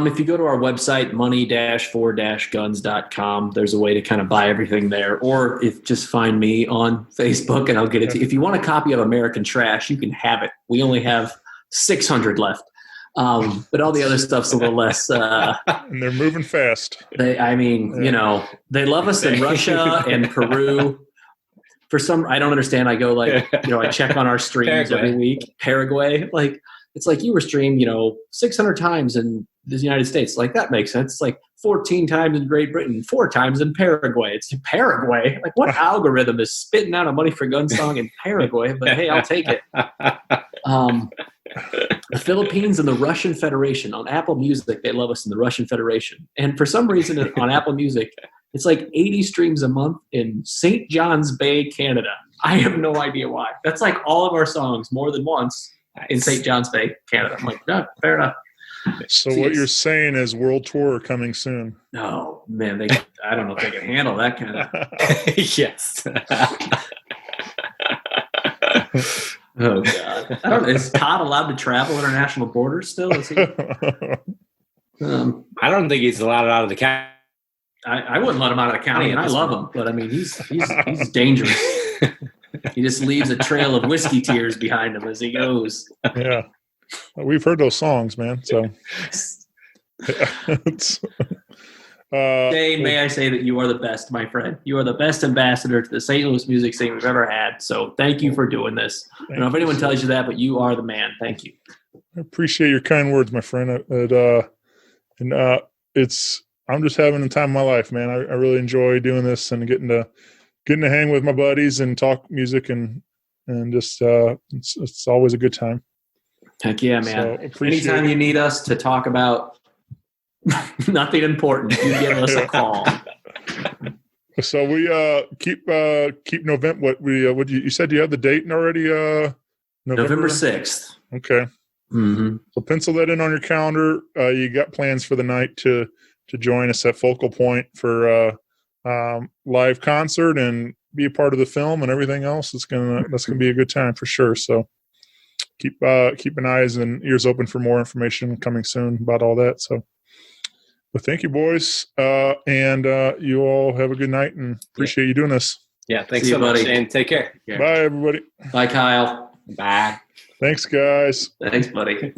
if you go to our website, money-for-guns.com, there's a way to kind of buy everything there. Or just find me on Facebook and I'll get it to you. If you want a copy of American Trash, you can have it. We only have 600 left. But all the other stuff's a little less. And they're moving fast. They love us in Russia and Peru. For some, I don't understand. I go I check on our streams every week. Paraguay, it's like you were streamed, 600 times in the United States. Like, that makes sense. It's like 14 times in Great Britain, 4 times in Paraguay. It's Paraguay. Like, what algorithm is spitting out a Money for Guns song in Paraguay? But hey, I'll take it. The Philippines and the Russian Federation on Apple Music. They love us in the Russian Federation. And for some reason on Apple Music, it's like 80 streams a month in St. John's Bay, Canada. I have no idea why. That's like all of our songs more than once in St. John's Bay, Canada. I'm like, no, fair enough. So what you're saying is world tour coming soon. No, man, I don't know if they can handle that kind of. Yes. Oh God! I don't know. Is Todd allowed to travel international borders still? Is he? I don't think he's allowed out of the county. I wouldn't let him out of the county, and I love him, but I mean, he's dangerous. He just leaves a trail of whiskey tears behind him as he goes. Yeah, we've heard those songs, man. So, Dane, may I say that you are the best, my friend. You are the best ambassador to the St. Louis music scene we've ever had. So, thank you for doing this. I don't know if anyone tells you that, but you are the man. Thank you. I appreciate your kind words, my friend. I'm just having the time of my life, man. I really enjoy doing this and getting to hang with my buddies and talk music and just it's always a good time. Heck yeah, man. So, anytime you need us to talk about nothing important, you give us a call. So we keep November. What you said you have the date already? November 6th. Okay. Mm-hmm. So pencil that in on your calendar. You got plans for the night to join us at Focal Point for live concert and be a part of the film and everything else. That's gonna be a good time for sure. So keep an eyes and ears open for more information coming soon about all that. So, but thank you, boys, and you all have a good night and appreciate you doing this. Yeah, thanks so much, and take care. Bye, everybody. Bye, Kyle. Bye. Thanks, guys. Thanks, buddy.